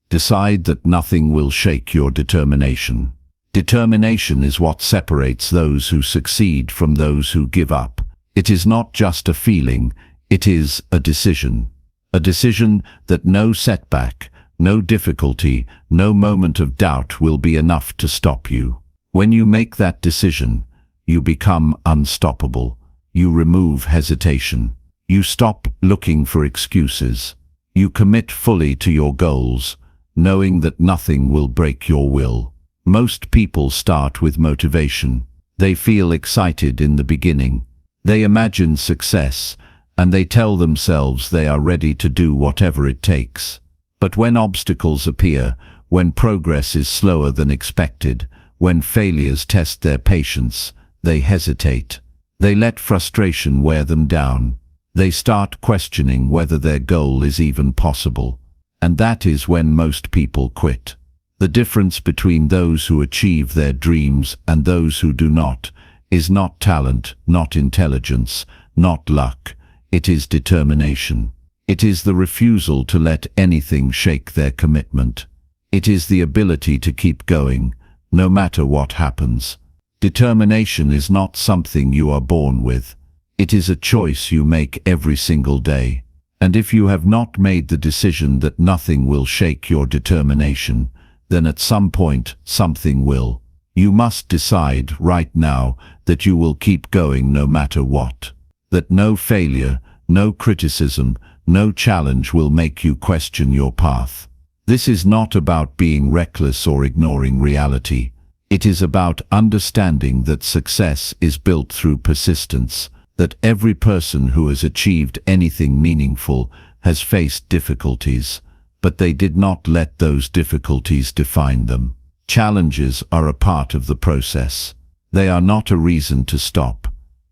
Decide that nothing will shake your determination. Determination is what separates those who succeed from those who give up. It is not just a feeling, it is a decision. A decision that no setback, no difficulty, no moment of doubt will be enough to stop you. When you make that decision, you become unstoppable. You remove hesitation. You stop looking for excuses. You commit fully to your goals, knowing that nothing will break your will. Most people start with motivation. They feel excited in the beginning. They imagine success, and they tell themselves they are ready to do whatever it takes. But when obstacles appear, when progress is slower than expected, when failures test their patience, they hesitate. They let frustration wear them down. They start questioning whether their goal is even possible. And that is when most people quit. The difference between those who achieve their dreams and those who do not is not talent, not intelligence, not luck. It is determination. It is the refusal to let anything shake their commitment. It is the ability to keep going, no matter what happens. Determination is not something you are born with. It is a choice you make every single day. And if you have not made the decision that nothing will shake your determination, then at some point something will. You must decide right now that you will keep going no matter what. That no failure, no criticism, no challenge will make you question your path. This is not about being reckless or ignoring reality. It is about understanding that success is built through persistence, that every person who has achieved anything meaningful has faced difficulties, but they did not let those difficulties define them. Challenges are a part of the process. They are not a reason to stop.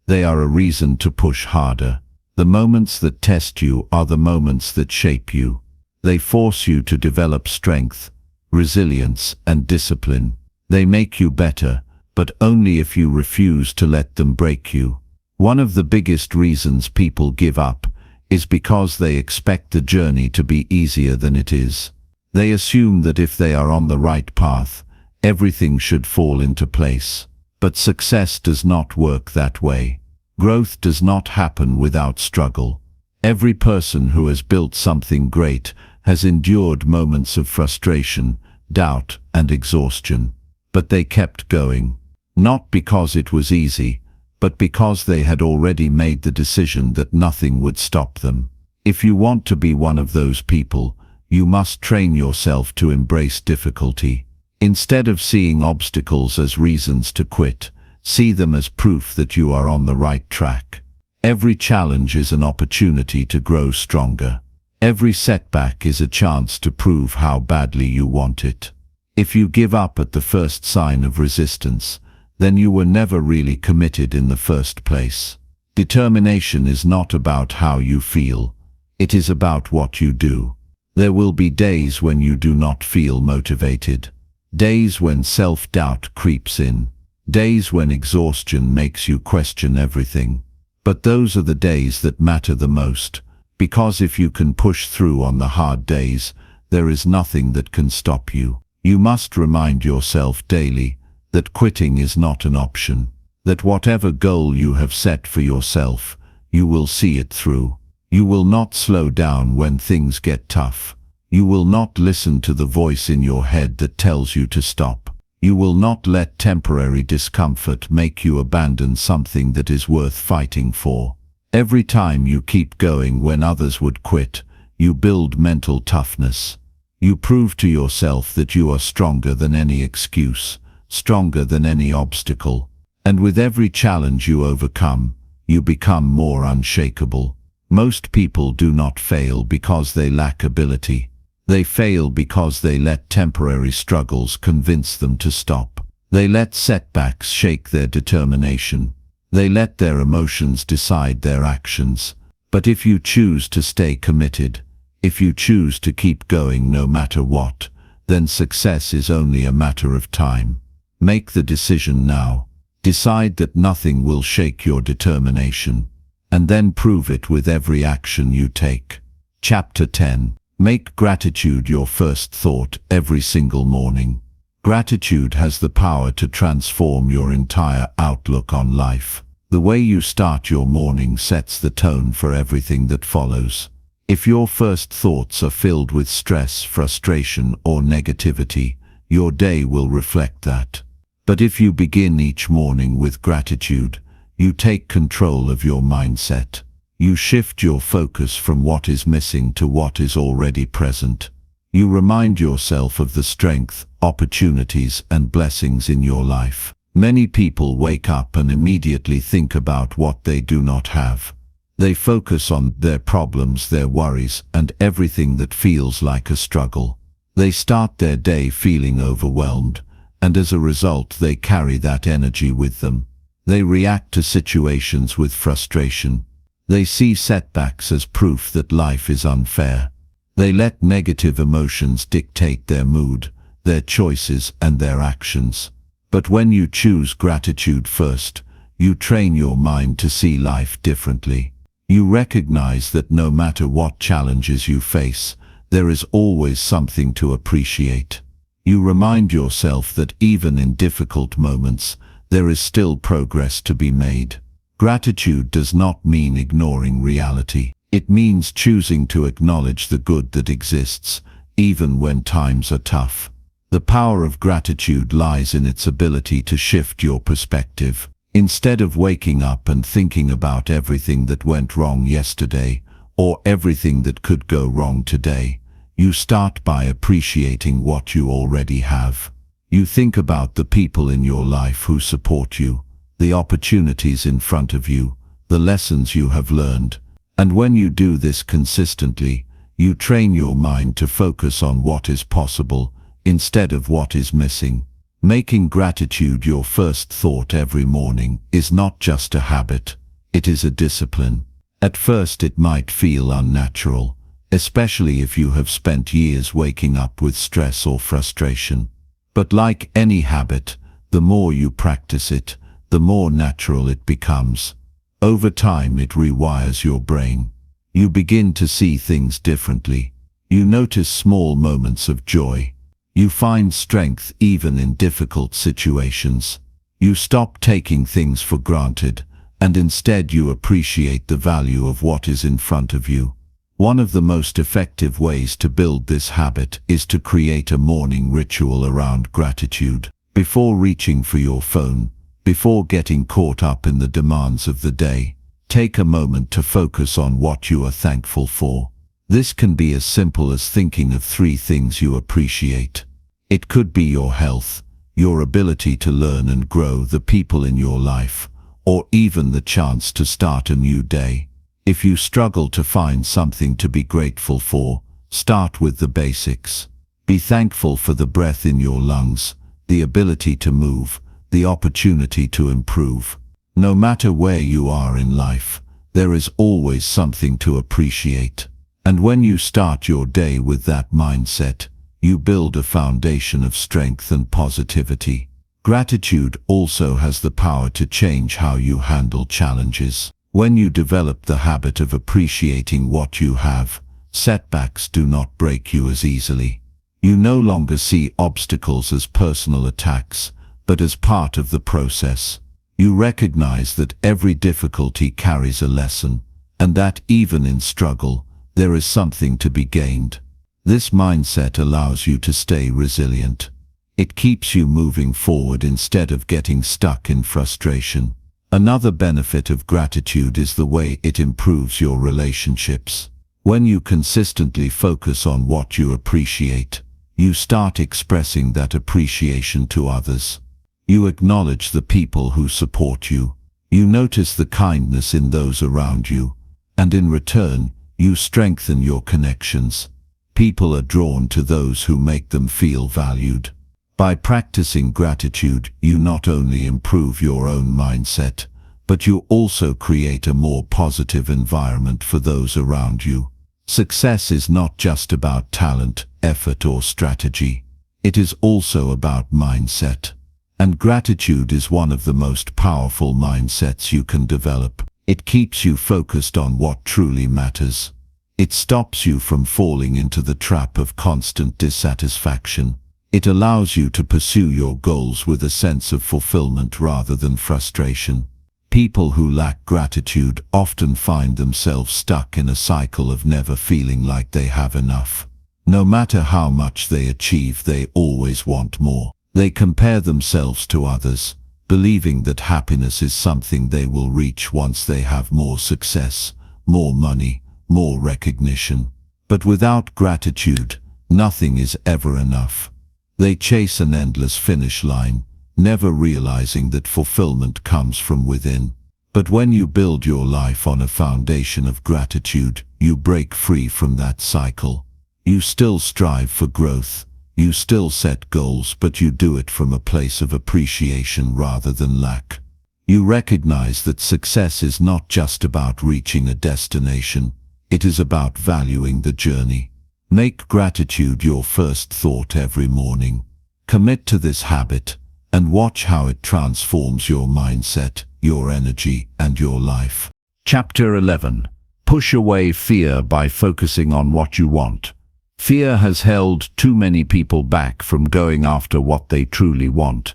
They are a reason to push harder. The moments that test you are the moments that shape you. They force you to develop strength, resilience, and discipline. They make you better, but only if you refuse to let them break you. One of the biggest reasons people give up is because they expect the journey to be easier than it is. They assume that if they are on the right path, everything should fall into place. But success does not work that way. Growth does not happen without struggle. Every person who has built something great has endured moments of frustration, doubt, and exhaustion. But they kept going, not because it was easy, but because they had already made the decision that nothing would stop them. If you want to be one of those people, you must train yourself to embrace difficulty. Instead of seeing obstacles as reasons to quit, see them as proof that you are on the right track. Every challenge is an opportunity to grow stronger. Every setback is a chance to prove how badly you want it. If you give up at the first sign of resistance, then you were never really committed in the first place. Determination is not about how you feel. It is about what you do. There will be days when you do not feel motivated. Days when self-doubt creeps in. Days when exhaustion makes you question everything. But those are the days that matter the most, because if you can push through on the hard days, there is nothing that can stop you. You must remind yourself daily that quitting is not an option, that whatever goal you have set for yourself, you will see it through. You will not slow down when things get tough. You will not listen to the voice in your head that tells you to stop. You will not let temporary discomfort make you abandon something that is worth fighting for. Every time you keep going when others would quit, you build mental toughness. You prove to yourself that you are stronger than any excuse, stronger than any obstacle. And with every challenge you overcome, you become more unshakable. Most people do not fail because they lack ability. They fail because they let temporary struggles convince them to stop. They let setbacks shake their determination. They let their emotions decide their actions. But if you choose to stay committed, if you choose to keep going no matter what, then success is only a matter of time. Make the decision now. Decide that nothing will shake your determination, and then prove it with every action you take. Chapter 10. Make gratitude your first thought every single morning. Gratitude has the power to transform your entire outlook on life. The way you start your morning sets the tone for everything that follows. If your first thoughts are filled with stress, frustration, or negativity, your day will reflect that. But if you begin each morning with gratitude, you take control of your mindset. You shift your focus from what is missing to what is already present. You remind yourself of the strength, opportunities, and blessings in your life. Many people wake up and immediately think about what they do not have. They focus on their problems, their worries, and everything that feels like a struggle. They start their day feeling overwhelmed, and as a result they carry that energy with them. They react to situations with frustration. They see setbacks as proof that life is unfair. They let negative emotions dictate their mood, their choices, and their actions. But when you choose gratitude first, you train your mind to see life differently. You recognize that no matter what challenges you face, there is always something to appreciate. You remind yourself that even in difficult moments, there is still progress to be made. Gratitude does not mean ignoring reality. It means choosing to acknowledge the good that exists, even when times are tough. The power of gratitude lies in its ability to shift your perspective. Instead of waking up and thinking about everything that went wrong yesterday, or everything that could go wrong today, you start by appreciating what you already have. You think about the people in your life who support you, the opportunities in front of you, the lessons you have learned. And when you do this consistently, you train your mind to focus on what is possible instead of what is missing. Making gratitude your first thought every morning is not just a habit, it is a discipline. At first it might feel unnatural, especially if you have spent years waking up with stress or frustration. But like any habit, the more you practice it, the more natural it becomes. Over time it rewires your brain. You begin to see things differently. You notice small moments of joy. You find strength even in difficult situations. You stop taking things for granted, and instead you appreciate the value of what is in front of you. One of the most effective ways to build this habit is to create a morning ritual around gratitude. Before reaching for your phone, before getting caught up in the demands of the day, take a moment to focus on what you are thankful for. This can be as simple as thinking of 3 things you appreciate. It could be your health, your ability to learn and grow, the people in your life, or even the chance to start a new day. If you struggle to find something to be grateful for, start with the basics. Be thankful for the breath in your lungs, the ability to move, the opportunity to improve. No matter where you are in life, there is always something to appreciate. And when you start your day with that mindset, you build a foundation of strength and positivity. Gratitude also has the power to change how you handle challenges. When you develop the habit of appreciating what you have, setbacks do not break you as easily. You no longer see obstacles as personal attacks, but as part of the process. You recognize that every difficulty carries a lesson, and that even in struggle, there is something to be gained. This mindset allows you to stay resilient. It keeps you moving forward instead of getting stuck in frustration. Another benefit of gratitude is the way it improves your relationships. When you consistently focus on what you appreciate, you start expressing that appreciation to others. You acknowledge the people who support you. You notice the kindness in those around you, and in return, you strengthen your connections. People are drawn to those who make them feel valued. By practicing gratitude, you not only improve your own mindset, but you also create a more positive environment for those around you. Success is not just about talent, effort, or strategy. It is also about mindset. And gratitude is one of the most powerful mindsets you can develop. It keeps you focused on what truly matters. It stops you from falling into the trap of constant dissatisfaction. It allows you to pursue your goals with a sense of fulfillment rather than frustration. People who lack gratitude often find themselves stuck in a cycle of never feeling like they have enough. No matter how much they achieve, they always want more. They compare themselves to others, believing that happiness is something they will reach once they have more success, more money, more recognition. But without gratitude, nothing is ever enough. They chase an endless finish line, never realizing that fulfillment comes from within. But when you build your life on a foundation of gratitude, you break free from that cycle. You still strive for growth. You still set goals, but you do it from a place of appreciation rather than lack. You recognize that success is not just about reaching a destination. It is about valuing the journey. Make gratitude your first thought every morning. Commit to this habit, and watch how it transforms your mindset, your energy, and your life. Chapter 11. Push away fear by focusing on what you want. Fear has held too many people back from going after what they truly want.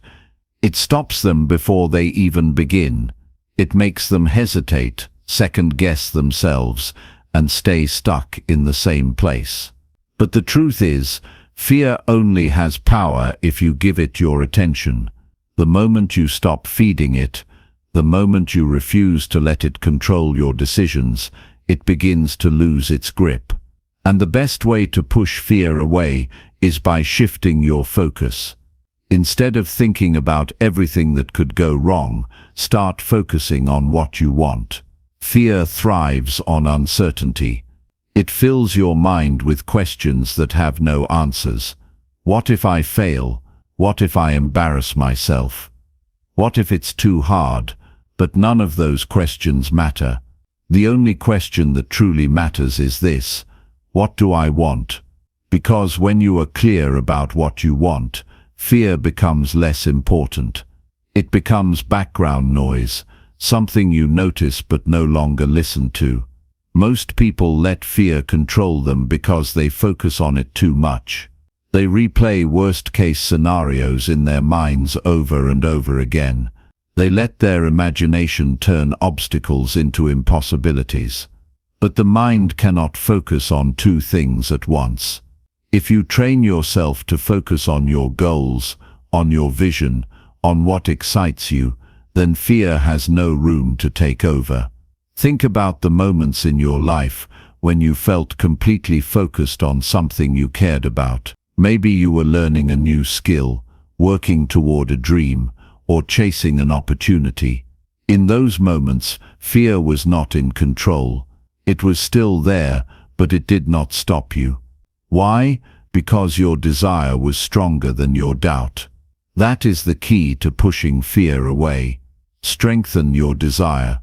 It stops them before they even begin. It makes them hesitate, second-guess themselves, and stay stuck in the same place. But the truth is, fear only has power if you give it your attention. The moment you stop feeding it, the moment you refuse to let it control your decisions, it begins to lose its grip. And the best way to push fear away is by shifting your focus. Instead of thinking about everything that could go wrong, start focusing on what you want. Fear thrives on uncertainty. It fills your mind with questions that have no answers. What if I fail? What if I embarrass myself? What if it's too hard? But none of those questions matter. The only question that truly matters is this: what do I want? Because when you are clear about what you want, fear becomes less important. It becomes background noise, something you notice but no longer listen to. Most people let fear control them because they focus on it too much. They replay worst-case scenarios in their minds over and over again. They let their imagination turn obstacles into impossibilities. But the mind cannot focus on two things at once. If you train yourself to focus on your goals, on your vision, on what excites you, then fear has no room to take over. Think about the moments in your life when you felt completely focused on something you cared about. Maybe you were learning a new skill, working toward a dream, or chasing an opportunity. In those moments, fear was not in control. It was still there, but it did not stop you. Why? Because your desire was stronger than your doubt. That is the key to pushing fear away. Strengthen your desire.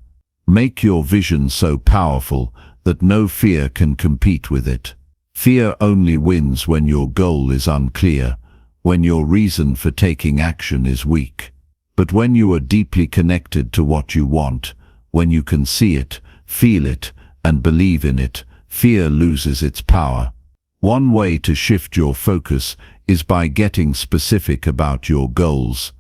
Make your vision so powerful that no fear can compete with it. Fear only wins when your goal is unclear, when your reason for taking action is weak. But when you are deeply connected to what you want, when you can see it, feel it, and believe in it, fear loses its power. One way to shift your focus is by getting specific about your goals.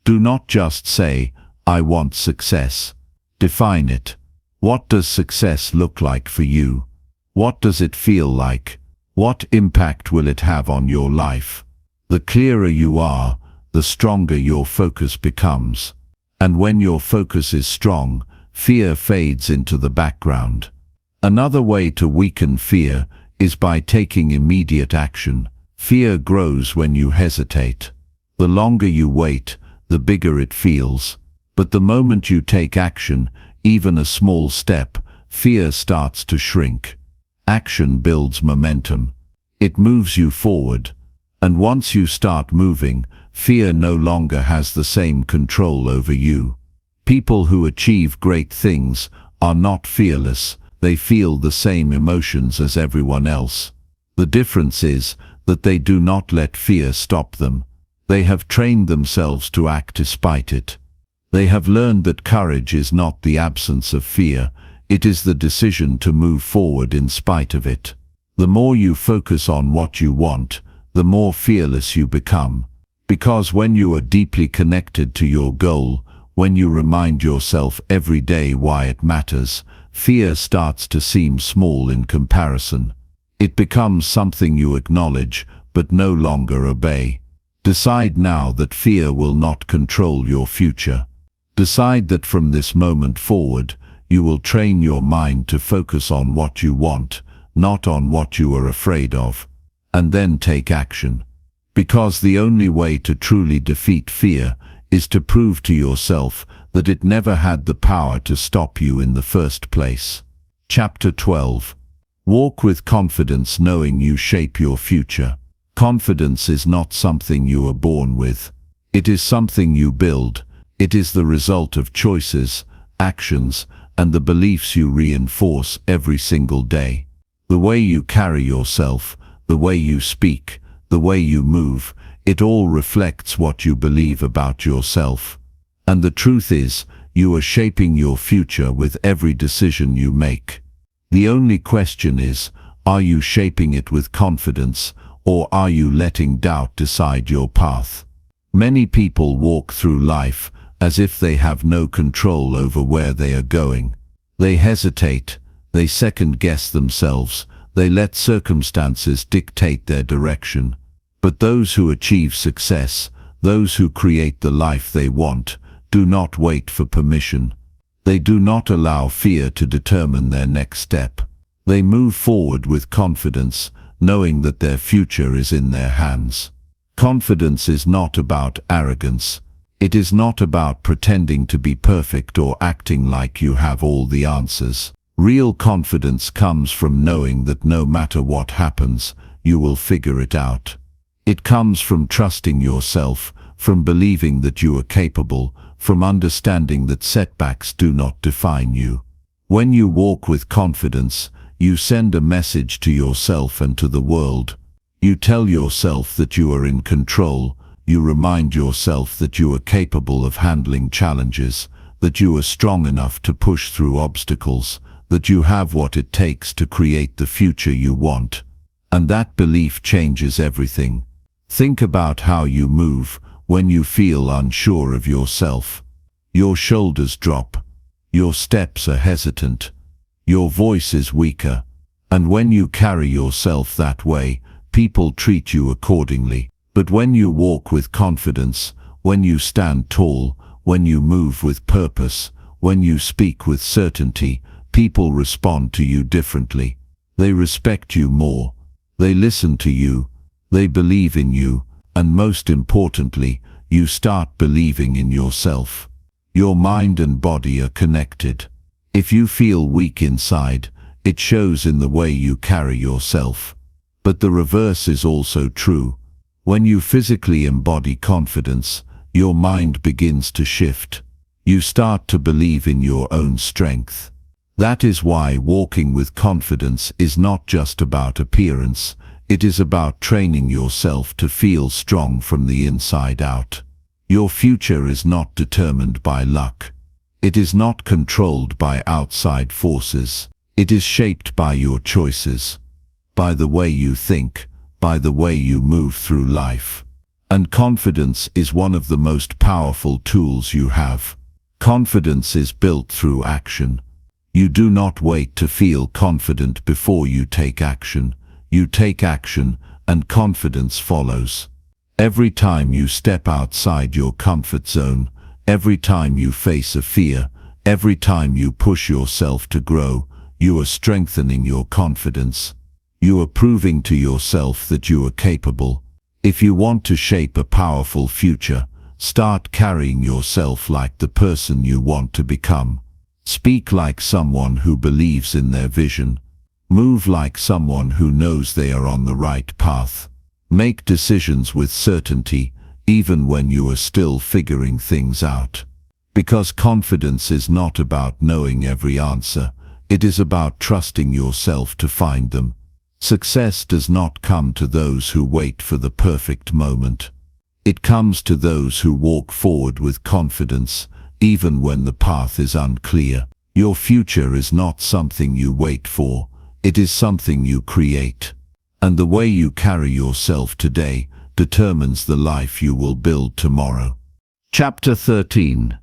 Do not just say, "I want success." Define it. What does success look like for you? What does it feel like? What impact will it have on your life? The clearer you are, the stronger your focus becomes. And when your focus is strong, fear fades into the background. Another way to weaken fear is by taking immediate action. Fear grows when you hesitate. The longer you wait, the bigger it feels. But the moment you take action, even a small step, fear starts to shrink. Action builds momentum. It moves you forward. And once you start moving, fear no longer has the same control over you. People who achieve great things are not fearless. They feel the same emotions as everyone else. The difference is that they do not let fear stop them. They have trained themselves to act despite it. They have learned that courage is not the absence of fear, it is the decision to move forward in spite of it. The more you focus on what you want, the more fearless you become. Because when you are deeply connected to your goal, when you remind yourself every day why it matters, fear starts to seem small in comparison. It becomes something you acknowledge, but no longer obey. Decide now that fear will not control your future. Decide that from this moment forward, you will train your mind to focus on what you want, not on what you are afraid of. And then take action. Because the only way to truly defeat fear is to prove to yourself that it never had the power to stop you in the first place. Chapter 12. Walk with confidence, knowing you shape your future. Confidence is not something you are born with. It is something you build. It is the result of choices, actions, and the beliefs you reinforce every single day. The way you carry yourself, the way you speak, the way you move, it all reflects what you believe about yourself. And the truth is, you are shaping your future with every decision you make. The only question is, are you shaping it with confidence, or are you letting doubt decide your path? Many people walk through life as if they have no control over where they are going. They hesitate, they second-guess themselves, they let circumstances dictate their direction. But those who achieve success, those who create the life they want, do not wait for permission. They do not allow fear to determine their next step. They move forward with confidence, knowing that their future is in their hands. Confidence is not about arrogance. It is not about pretending to be perfect or acting like you have all the answers. Real confidence comes from knowing that no matter what happens, you will figure it out. It comes from trusting yourself, from believing that you are capable, from understanding that setbacks do not define you. When you walk with confidence, you send a message to yourself and to the world. You tell yourself that you are in control. You remind yourself that you are capable of handling challenges, that you are strong enough to push through obstacles, that you have what it takes to create the future you want. And that belief changes everything. Think about how you move when you feel unsure of yourself. Your shoulders drop. Your steps are hesitant. Your voice is weaker. And when you carry yourself that way, people treat you accordingly. But when you walk with confidence, when you stand tall, when you move with purpose, when you speak with certainty, people respond to you differently. They respect you more. They listen to you. They believe in you. And most importantly, you start believing in yourself. Your mind and body are connected. If you feel weak inside, it shows in the way you carry yourself. But the reverse is also true. When you physically embody confidence, your mind begins to shift. You start to believe in your own strength. That is why walking with confidence is not just about appearance. It is about training yourself to feel strong from the inside out. Your future is not determined by luck. It is not controlled by outside forces. It is shaped by your choices, by the way you think, by the way you move through life. And confidence is one of the most powerful tools you have. Confidence is built through action. You do not wait to feel confident before you take action. You take action, and confidence follows. Every time you step outside your comfort zone, every time you face a fear, every time you push yourself to grow, you are strengthening your confidence. You are proving to yourself that you are capable. If you want to shape a powerful future, start carrying yourself like the person you want to become. Speak like someone who believes in their vision. Move like someone who knows they are on the right path. Make decisions with certainty, even when you are still figuring things out. Because confidence is not about knowing every answer. It is about trusting yourself to find them. Success does not come to those who wait for the perfect moment. It comes to those who walk forward with confidence, even when the path is unclear. Your future is not something you wait for. It is something you create. And the way you carry yourself today determines the life you will build tomorrow. Chapter 13.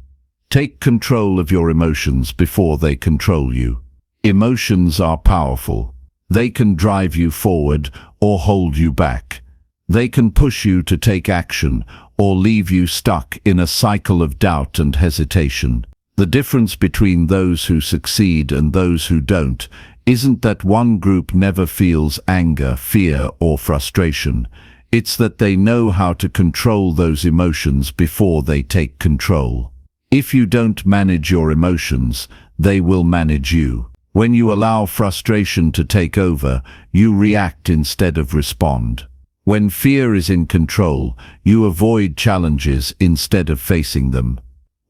Take control of your emotions before they control you. Emotions are powerful. They can drive you forward or hold you back. They can push you to take action or leave you stuck in a cycle of doubt and hesitation. The difference between those who succeed and those who don't isn't that one group never feels anger, fear, or frustration. It's that they know how to control those emotions before they take control. If you don't manage your emotions, they will manage you. When you allow frustration to take over, you react instead of respond. When fear is in control, you avoid challenges instead of facing them.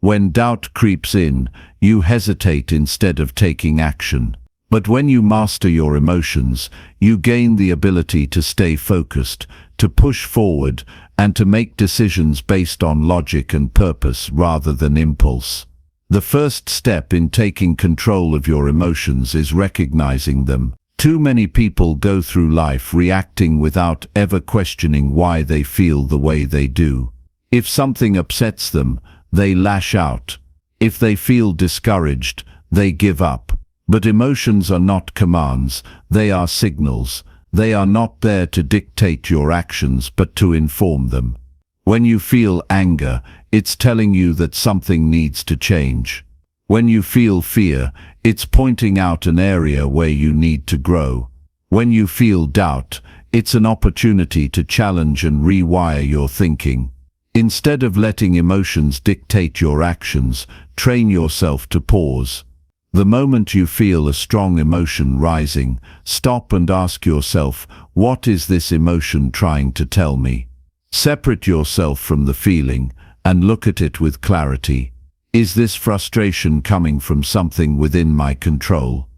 When doubt creeps in, you hesitate instead of taking action. But when you master your emotions, you gain the ability to stay focused, to push forward, and to make decisions based on logic and purpose rather than impulse. The first step in taking control of your emotions is recognizing them. Too many people go through life reacting without ever questioning why they feel the way they do. If something upsets them, they lash out. If they feel discouraged, they give up. But emotions are not commands, they are signals. They are not there to dictate your actions, but to inform them. When you feel anger, it's telling you that something needs to change. When you feel fear, it's pointing out an area where you need to grow. When you feel doubt, it's an opportunity to challenge and rewire your thinking. Instead of letting emotions dictate your actions, train yourself to pause. The moment you feel a strong emotion rising, stop and ask yourself, what is this emotion trying to tell me? Separate yourself from the feeling and look at it with clarity. Is this frustration coming from something within my control?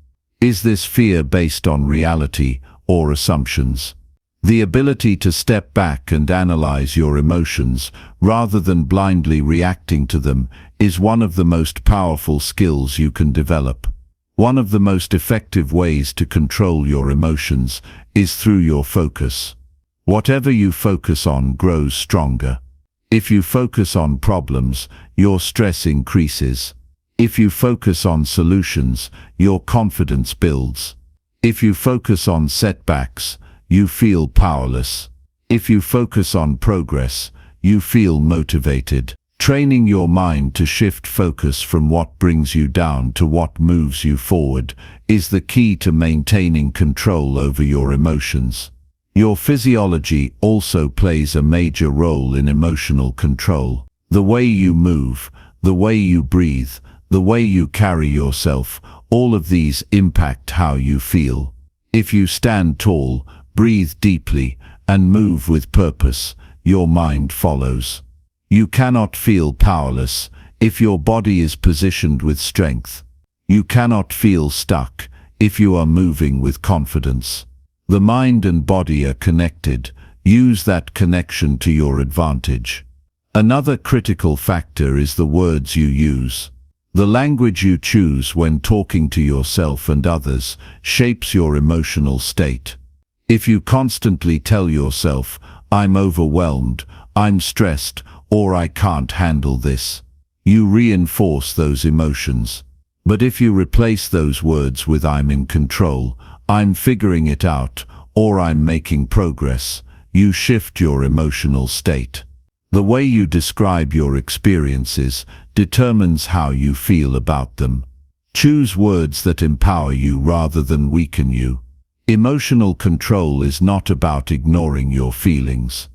Is this fear based on reality or assumptions? The ability to step back and analyze your emotions, rather than blindly reacting to them, is one of the most powerful skills you can develop. One of the most effective ways to control your emotions is through your focus. Whatever you focus on grows stronger. If you focus on problems, your stress increases. If you focus on solutions, your confidence builds. If you focus on setbacks, you feel powerless. If you focus on progress, you feel motivated. Training your mind to shift focus from what brings you down to what moves you forward is the key to maintaining control over your emotions. Your physiology also plays a major role in emotional control. The way you move, the way you breathe, the way you carry yourself, all of these impact how you feel. If you stand tall, breathe deeply, and move with purpose, your mind follows. You cannot feel powerless if your body is positioned with strength. You cannot feel stuck if you are moving with confidence. The mind and body are connected. Use that connection to your advantage. Another critical factor is the words you use. The language you choose when talking to yourself and others shapes your emotional state. If you constantly tell yourself, I'm overwhelmed, I'm stressed, or I can't handle this, you reinforce those emotions. But if you replace those words with I'm in control, I'm figuring it out, or I'm making progress, you shift your emotional state. The way you describe your experiences determines how you feel about them. Choose words that empower you rather than weaken you. Emotional control is not about ignoring your feelings.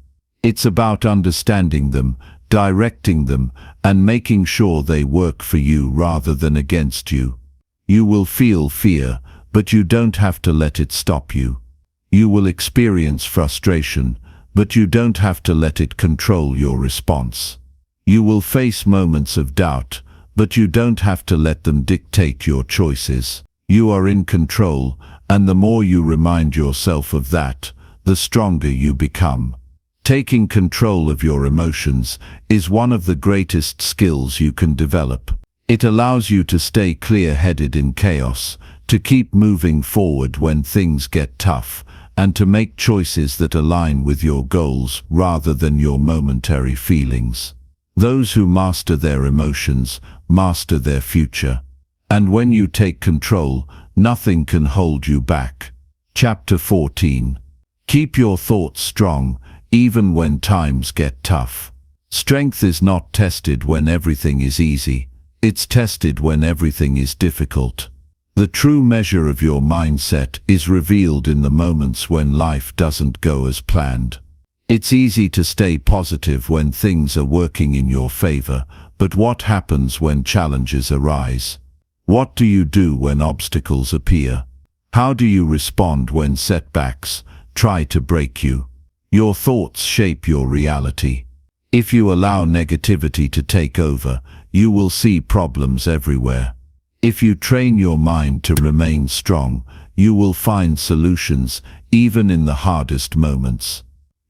It's about understanding them, directing them, and making sure they work for you rather than against you. You will feel fear, but you don't have to let it stop you. You will experience frustration, but you don't have to let it control your response. You will face moments of doubt, but you don't have to let them dictate your choices. You are in control, and the more you remind yourself of that, the stronger you become. Taking control of your emotions is one of the greatest skills you can develop. It allows you to stay clear-headed in chaos, to keep moving forward when things get tough, and to make choices that align with your goals rather than your momentary feelings. Those who master their emotions master their future. And when you take control, nothing can hold you back. Chapter 14. Keep your thoughts strong, even when times get tough. Strength is not tested when everything is easy. It's tested when everything is difficult. The true measure of your mindset is revealed in the moments when life doesn't go as planned. It's easy to stay positive when things are working in your favor, but what happens when challenges arise? What do you do when obstacles appear? How do you respond when setbacks try to break you? Your thoughts shape your reality. If you allow negativity to take over, you will see problems everywhere. If you train your mind to remain strong, you will find solutions even in the hardest moments.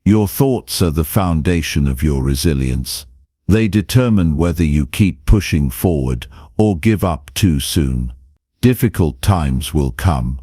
Your thoughts are the foundation of your resilience. They determine whether you keep pushing forward or give up too soon. Difficult times will come.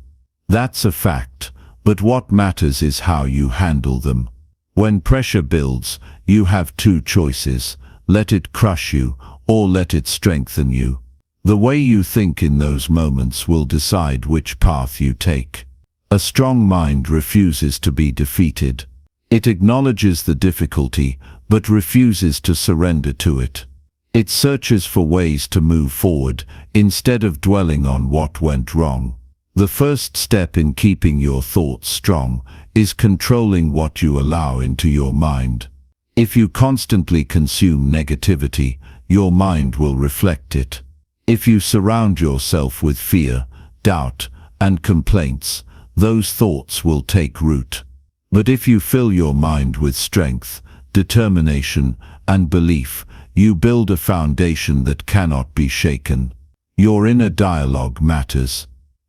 That's a fact, but what matters is how you handle them. When pressure builds, you have two choices: let it crush you, or let it strengthen you. The way you think in those moments will decide which path you take. A strong mind refuses to be defeated. It acknowledges the difficulty, but refuses to surrender to it. It searches for ways to move forward, instead of dwelling on what went wrong. The first step in keeping your thoughts strong is controlling what you allow into your mind. If you constantly consume negativity, your mind will reflect it. If you surround yourself with fear, doubt, and complaints, those thoughts will take root. But if you fill your mind with strength, determination, and belief, you build a foundation that cannot be shaken. Your inner dialogue matters.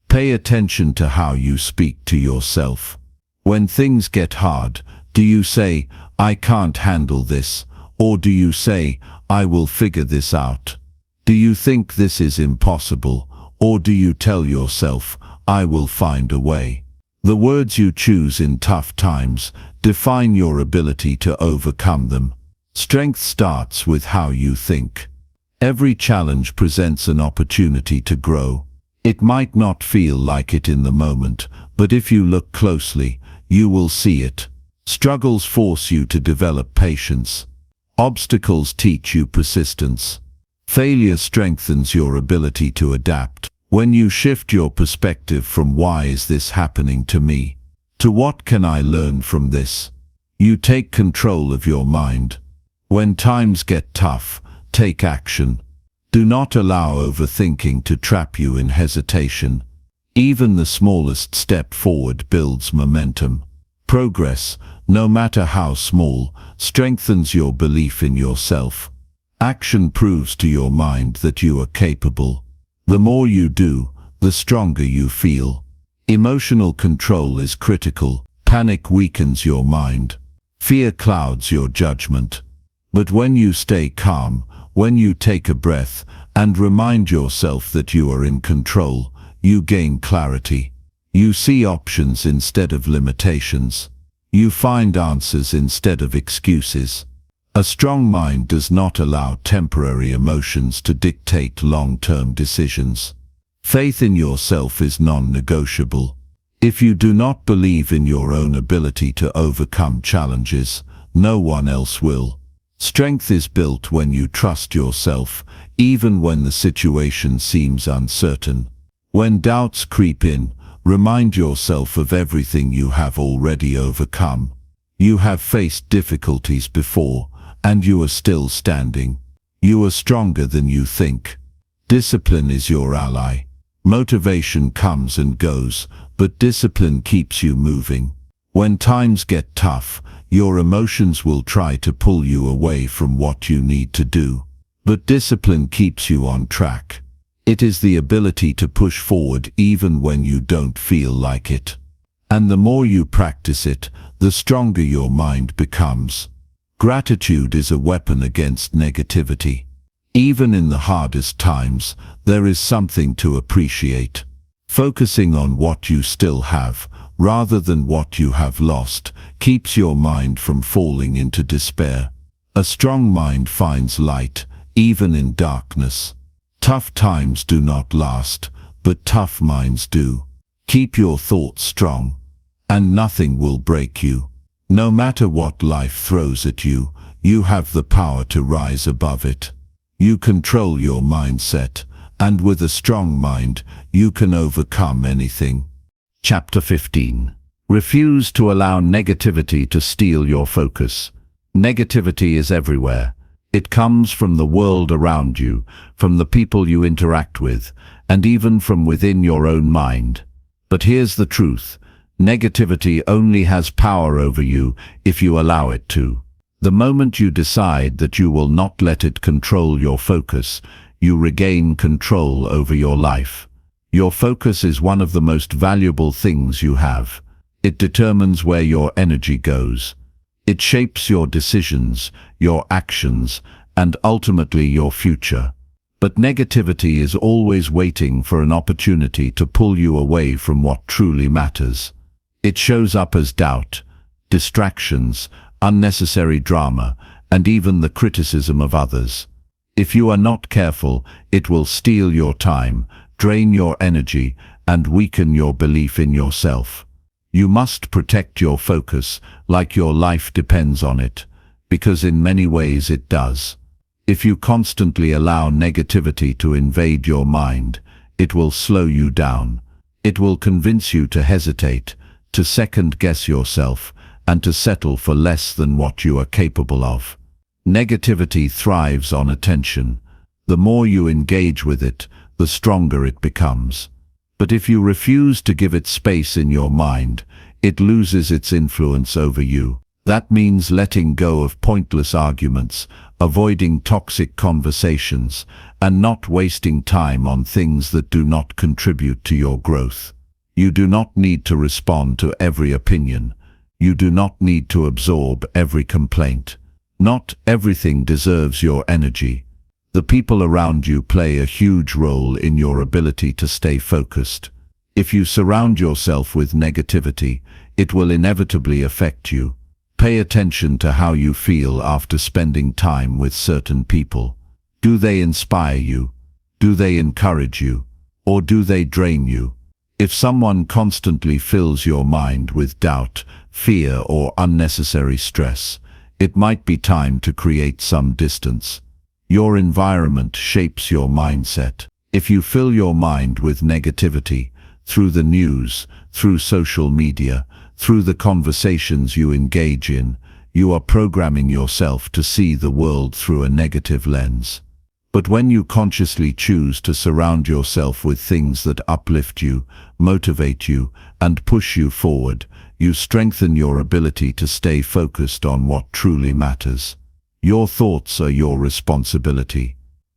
Pay attention to how you speak to yourself. When things get hard, do you say, "I can't handle this," or do you say, "I will figure this out"? Do you think this is impossible, or do you tell yourself, "I will find a way"? The words you choose in tough times define your ability to overcome them. Strength starts with how you think. Every challenge presents an opportunity to grow. It might not feel like it in the moment, but if you look closely, you will see it. Struggles force you to develop patience. Obstacles teach you persistence. Failure strengthens your ability to adapt. When you shift your perspective from "why is this happening to me" to "what can I learn from this," you take control of your mind. When times get tough, take action. Do not allow overthinking to trap you in hesitation. Even the smallest step forward builds momentum. Progress, no matter how small, strengthens your belief in yourself. Action proves to your mind that you are capable. The more you do, the stronger you feel. Emotional control is critical. Panic weakens your mind. Fear clouds your judgment. But when you stay calm, when you take a breath, and remind yourself that you are in control, you gain clarity. You see options instead of limitations. You find answers instead of excuses. A strong mind does not allow temporary emotions to dictate long-term decisions. Faith in yourself is non-negotiable. If you do not believe in your own ability to overcome challenges, no one else will. Strength is built when you trust yourself, even when the situation seems uncertain. When doubts creep in, remind yourself of everything you have already overcome. You have faced difficulties before, and you are still standing. You are stronger than you think. Discipline is your ally. Motivation comes and goes, but discipline keeps you moving. When times get tough, your emotions will try to pull you away from what you need to do. But discipline keeps you on track. It is the ability to push forward even when you don't feel like it. And the more you practice it, the stronger your mind becomes. Gratitude is a weapon against negativity. Even in the hardest times, there is something to appreciate. Focusing on what you still have, rather than what you have lost, keeps your mind from falling into despair. A strong mind finds light, even in darkness. Tough times do not last, but tough minds do. Keep your thoughts strong, and nothing will break you. No matter what life throws at you, you have the power to rise above it. You control your mindset, and with a strong mind, you can overcome anything. Chapter 15. Refuse to allow negativity to steal your focus. Negativity is everywhere. It comes from the world around you, from the people you interact with, and even from within your own mind. But here's the truth. Negativity only has power over you if you allow it to. The moment you decide that you will not let it control your focus, you regain control over your life. Your focus is one of the most valuable things you have. It determines where your energy goes. It shapes your decisions, your actions, and ultimately your future. But negativity is always waiting for an opportunity to pull you away from what truly matters. It shows up as doubt, distractions, unnecessary drama, and even the criticism of others. If you are not careful, it will steal your time, drain your energy, and weaken your belief in yourself. You must protect your focus like your life depends on it, because in many ways it does. If you constantly allow negativity to invade your mind, it will slow you down. It will convince you to hesitate, to second-guess yourself, and to settle for less than what you are capable of. Negativity thrives on attention. The more you engage with it, the stronger it becomes. But if you refuse to give it space in your mind, it loses its influence over you. That means letting go of pointless arguments, avoiding toxic conversations, and not wasting time on things that do not contribute to your growth. You do not need to respond to every opinion. You do not need to absorb every complaint. Not everything deserves your energy. The people around you play a huge role in your ability to stay focused. If you surround yourself with negativity, it will inevitably affect you. Pay attention to how you feel after spending time with certain people. Do they inspire you? Do they encourage you? Or do they drain you? If someone constantly fills your mind with doubt, fear, or unnecessary stress, it might be time to create some distance. Your environment shapes your mindset. If you fill your mind with negativity, through the news, through social media, through the conversations you engage in, you are programming yourself to see the world through a negative lens. But when you consciously choose to surround yourself with things that uplift you, motivate you, and push you forward, you strengthen your ability to stay focused on what truly matters. Your thoughts are your responsibility.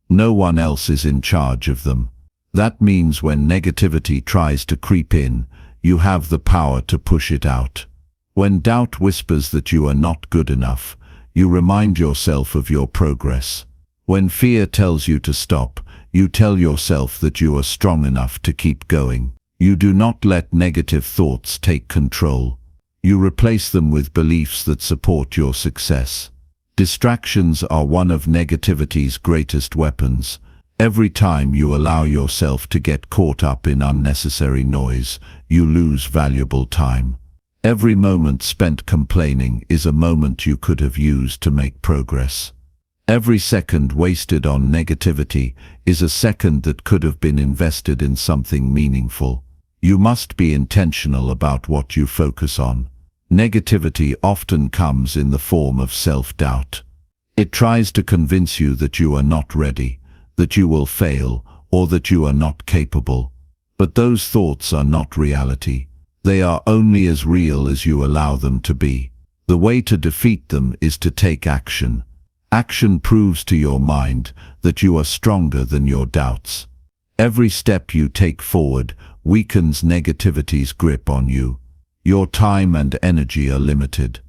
No one else is in charge of them. That means when negativity tries to creep in, you have the power to push it out. When doubt whispers that you are not good enough, you remind yourself of your progress. When fear tells you to stop, you tell yourself that you are strong enough to keep going. You do not let negative thoughts take control. You replace them with beliefs that support your success. Distractions are one of negativity's greatest weapons. Every time you allow yourself to get caught up in unnecessary noise, you lose valuable time. Every moment spent complaining is a moment you could have used to make progress. Every second wasted on negativity is a second that could have been invested in something meaningful. You must be intentional about what you focus on. Negativity often comes in the form of self-doubt. It tries to convince you that you are not ready, that you will fail, or that you are not capable. But those thoughts are not reality. They are only as real as you allow them to be. The way to defeat them is to take action. Action proves to your mind that you are stronger than your doubts. Every step you take forward weakens negativity's grip on you. Your time and energy are limited.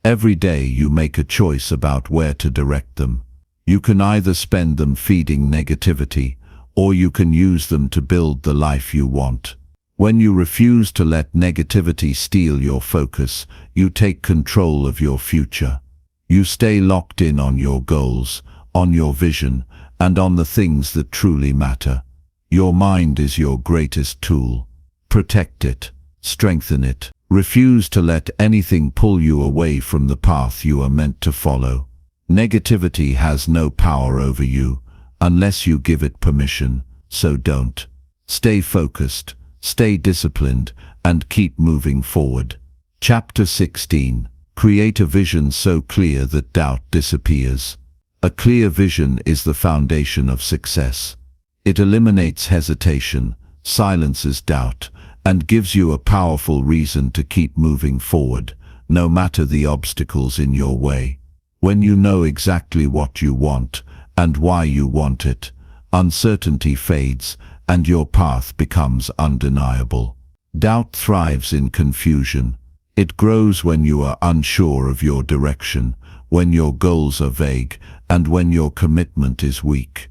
Every day you make a choice about where to direct them. You can either spend them feeding negativity, or you can use them to build the life you want. When you refuse to let negativity steal your focus, you take control of your future. You stay locked in on your goals, on your vision, and on the things that truly matter. Your mind is your greatest tool. Protect it, strengthen it. Refuse to let anything pull you away from the path you are meant to follow. Negativity has no power over you, unless you give it permission, so don't. Stay focused, stay disciplined, and keep moving forward. Chapter 16. Create a vision so clear that doubt disappears. A clear vision is the foundation of success. It eliminates hesitation, silences doubt, and gives you a powerful reason to keep moving forward, no matter the obstacles in your way. When you know exactly what you want and why you want it, uncertainty fades and your path becomes undeniable. Doubt thrives in confusion. It grows when you are unsure of your direction, when your goals are vague, and when your commitment is weak.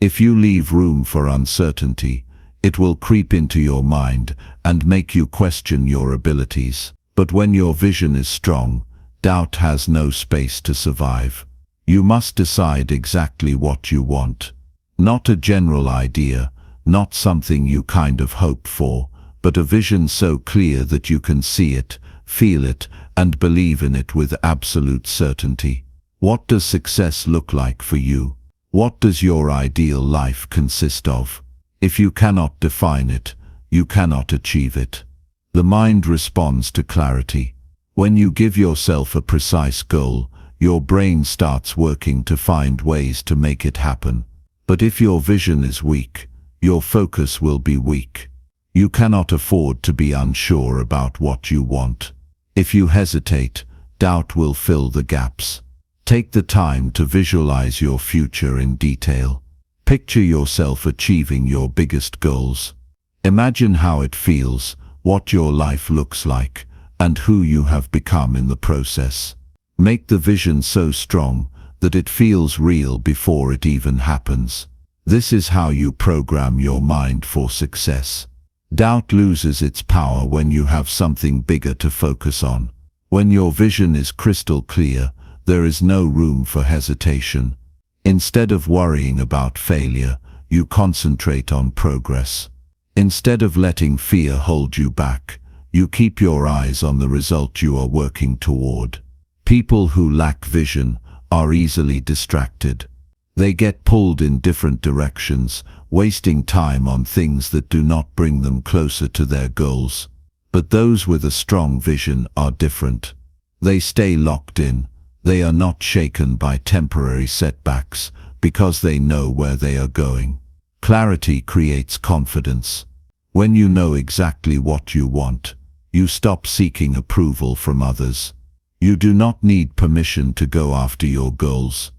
If you leave room for uncertainty, it will creep into your mind and make you question your abilities. But when your vision is strong, doubt has no space to survive. You must decide exactly what you want. Not a general idea, not something you kind of hope for, but a vision so clear that you can see it, feel it, and believe in it with absolute certainty. What does success look like for you? What does your ideal life consist of? If you cannot define it, you cannot achieve it. The mind responds to clarity. When you give yourself a precise goal, your brain starts working to find ways to make it happen. But if your vision is weak, your focus will be weak. You cannot afford to be unsure about what you want. If you hesitate, doubt will fill the gaps. Take the time to visualize your future in detail. Picture yourself achieving your biggest goals. Imagine how it feels, what your life looks like, and who you have become in the process. Make the vision so strong that it feels real before it even happens. This is how you program your mind for success. Doubt loses its power when you have something bigger to focus on. When your vision is crystal clear, there is no room for hesitation. Instead of worrying about failure, you concentrate on progress. Instead of letting fear hold you back, you keep your eyes on the result you are working toward. People who lack vision are easily distracted. They get pulled in different directions, wasting time on things that do not bring them closer to their goals. But those with a strong vision are different. They stay locked in. They are not shaken by temporary setbacks because they know where they are going. Clarity creates confidence. When you know exactly what you want, you stop seeking approval from others. You do not need permission to go after your goals.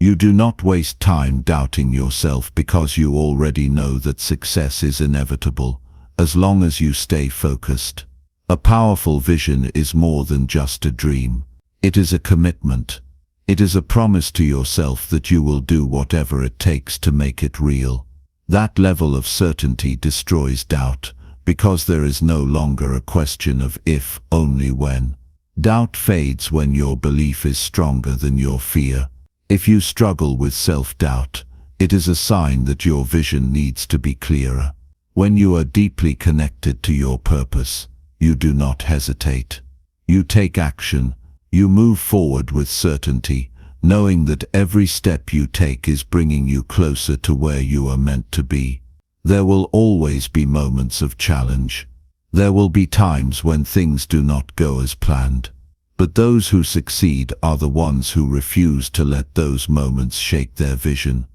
You do not waste time doubting yourself because you already know that success is inevitable, as long as you stay focused. A powerful vision is more than just a dream. It is a commitment. It is a promise to yourself that you will do whatever it takes to make it real. That level of certainty destroys doubt, because there is no longer a question of if, only when. Doubt fades when your belief is stronger than your fear. If you struggle with self-doubt, it is a sign that your vision needs to be clearer. When you are deeply connected to your purpose, you do not hesitate. You take action. You move forward with certainty, knowing that every step you take is bringing you closer to where you are meant to be. There will always be moments of challenge. There will be times when things do not go as planned. But those who succeed are the ones who refuse to let those moments shake their vision.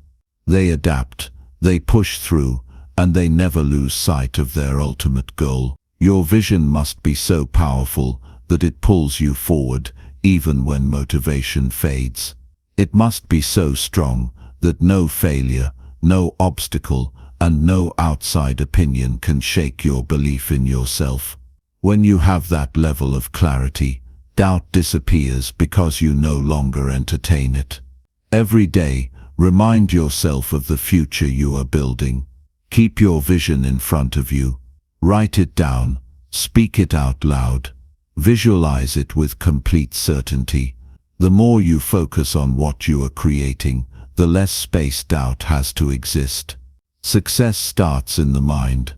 They adapt, they push through, and they never lose sight of their ultimate goal. Your vision must be so powerful that it pulls you forward, even when motivation fades. It must be so strong that no failure, no obstacle, and no outside opinion can shake your belief in yourself. When you have that level of clarity, doubt disappears because you no longer entertain it. Every day, remind yourself of the future you are building. Keep your vision in front of you. Write it down. Speak it out loud. Visualize it with complete certainty. The more you focus on what you are creating, the less space doubt has to exist. Success starts in the mind.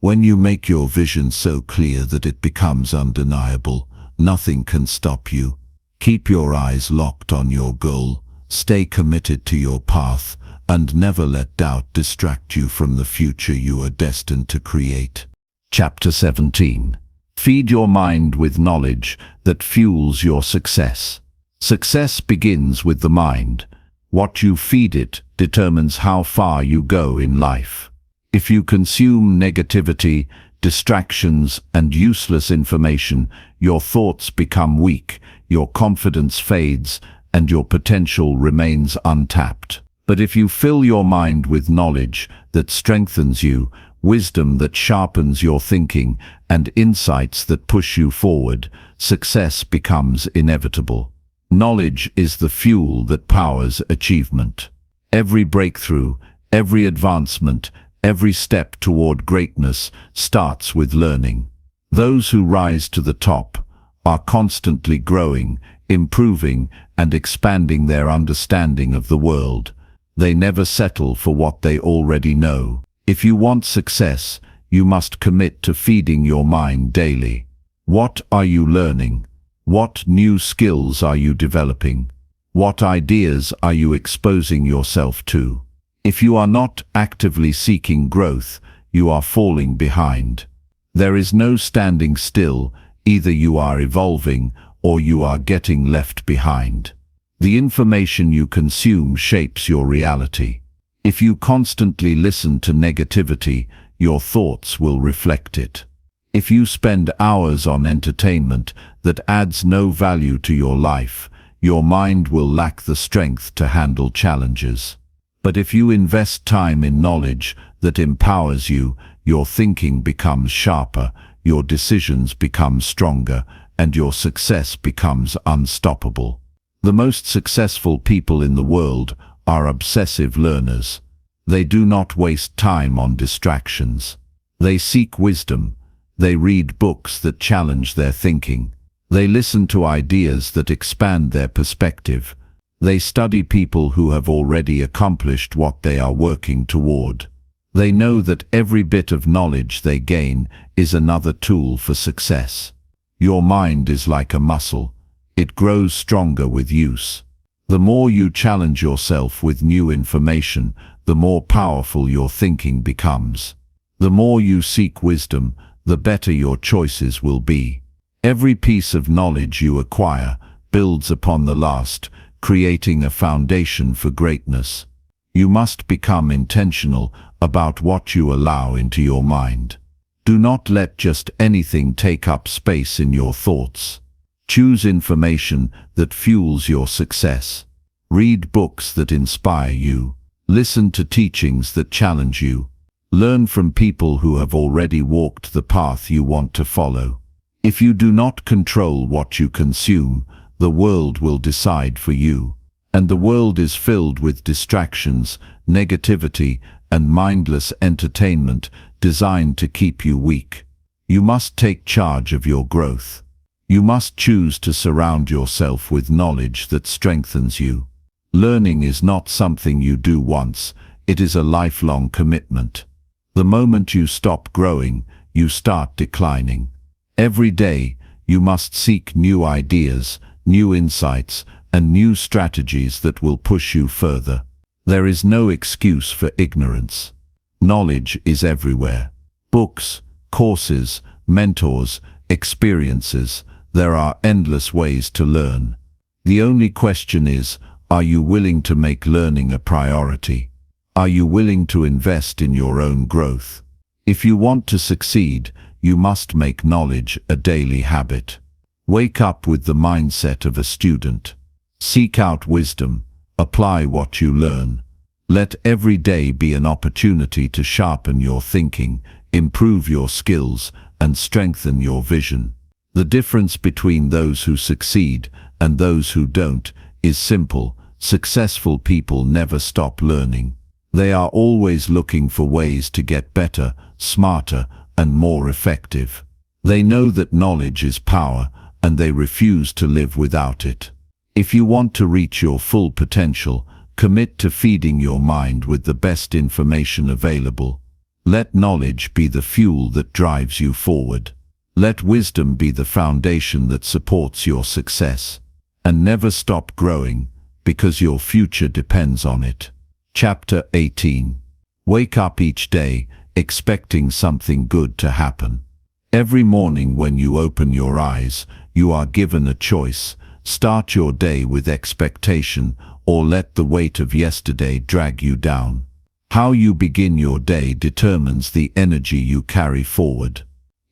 When you make your vision so clear that it becomes undeniable, nothing can stop you. Keep your eyes locked on your goal, stay committed to your path, and never let doubt distract you from the future you are destined to create. Chapter 17. Feed your mind with knowledge that fuels your success. Success begins with the mind. What you feed it determines how far you go in life. If you consume negativity, distractions, and useless information, your thoughts become weak, your confidence fades, and your potential remains untapped. But if you fill your mind with knowledge that strengthens you, wisdom that sharpens your thinking, and insights that push you forward, success becomes inevitable. Knowledge is the fuel that powers achievement. Every breakthrough, every advancement, every step toward greatness starts with learning. Those who rise to the top are constantly growing, improving, and expanding their understanding of the world. They never settle for what they already know. If you want success, you must commit to feeding your mind daily. What are you learning? What new skills are you developing? What ideas are you exposing yourself to? If you are not actively seeking growth, you are falling behind. There is no standing still. Either you are evolving or you are getting left behind. The information you consume shapes your reality. If you constantly listen to negativity, your thoughts will reflect it. If you spend hours on entertainment that adds no value to your life, your mind will lack the strength to handle challenges. But if you invest time in knowledge that empowers you, your thinking becomes sharper, your decisions become stronger, and your success becomes unstoppable. The most successful people in the world are obsessive learners. They do not waste time on distractions. They seek wisdom. They read books that challenge their thinking. They listen to ideas that expand their perspective. They study people who have already accomplished what they are working toward. They know that every bit of knowledge they gain is another tool for success. Your mind is like a muscle. It grows stronger with use. The more you challenge yourself with new information, the more powerful your thinking becomes. The more you seek wisdom, the better your choices will be. Every piece of knowledge you acquire builds upon the last, creating a foundation for greatness. You must become intentional about what you allow into your mind. Do not let just anything take up space in your thoughts. Choose information that fuels your success. Read books that inspire you. Listen to teachings that challenge you. Learn from people who have already walked the path you want to follow. If you do not control what you consume, the world will decide for you. And the world is filled with distractions, negativity, and mindless entertainment designed to keep you weak. You must take charge of your growth. You must choose to surround yourself with knowledge that strengthens you. Learning is not something you do once, it is a lifelong commitment. The moment you stop growing, you start declining. Every day, you must seek new ideas, new insights, and new strategies that will push you further. There is no excuse for ignorance. Knowledge is everywhere. Books, courses, mentors, experiences. There are endless ways to learn. The only question is, are you willing to make learning a priority? Are you willing to invest in your own growth? If you want to succeed, you must make knowledge a daily habit. Wake up with the mindset of a student. Seek out wisdom. Apply what you learn. Let every day be an opportunity to sharpen your thinking, improve your skills, and strengthen your vision. The difference between those who succeed and those who don't is simple. Successful people never stop learning. They are always looking for ways to get better, smarter, and more effective. They know that knowledge is power, and they refuse to live without it. If you want to reach your full potential, commit to feeding your mind with the best information available. Let knowledge be the fuel that drives you forward. Let wisdom be the foundation that supports your success. And never stop growing, because your future depends on it. Chapter 18. Wake up each day, expecting something good to happen. Every morning when you open your eyes, you are given a choice. Start your day with expectation, or let the weight of yesterday drag you down. How you begin your day determines the energy you carry forward.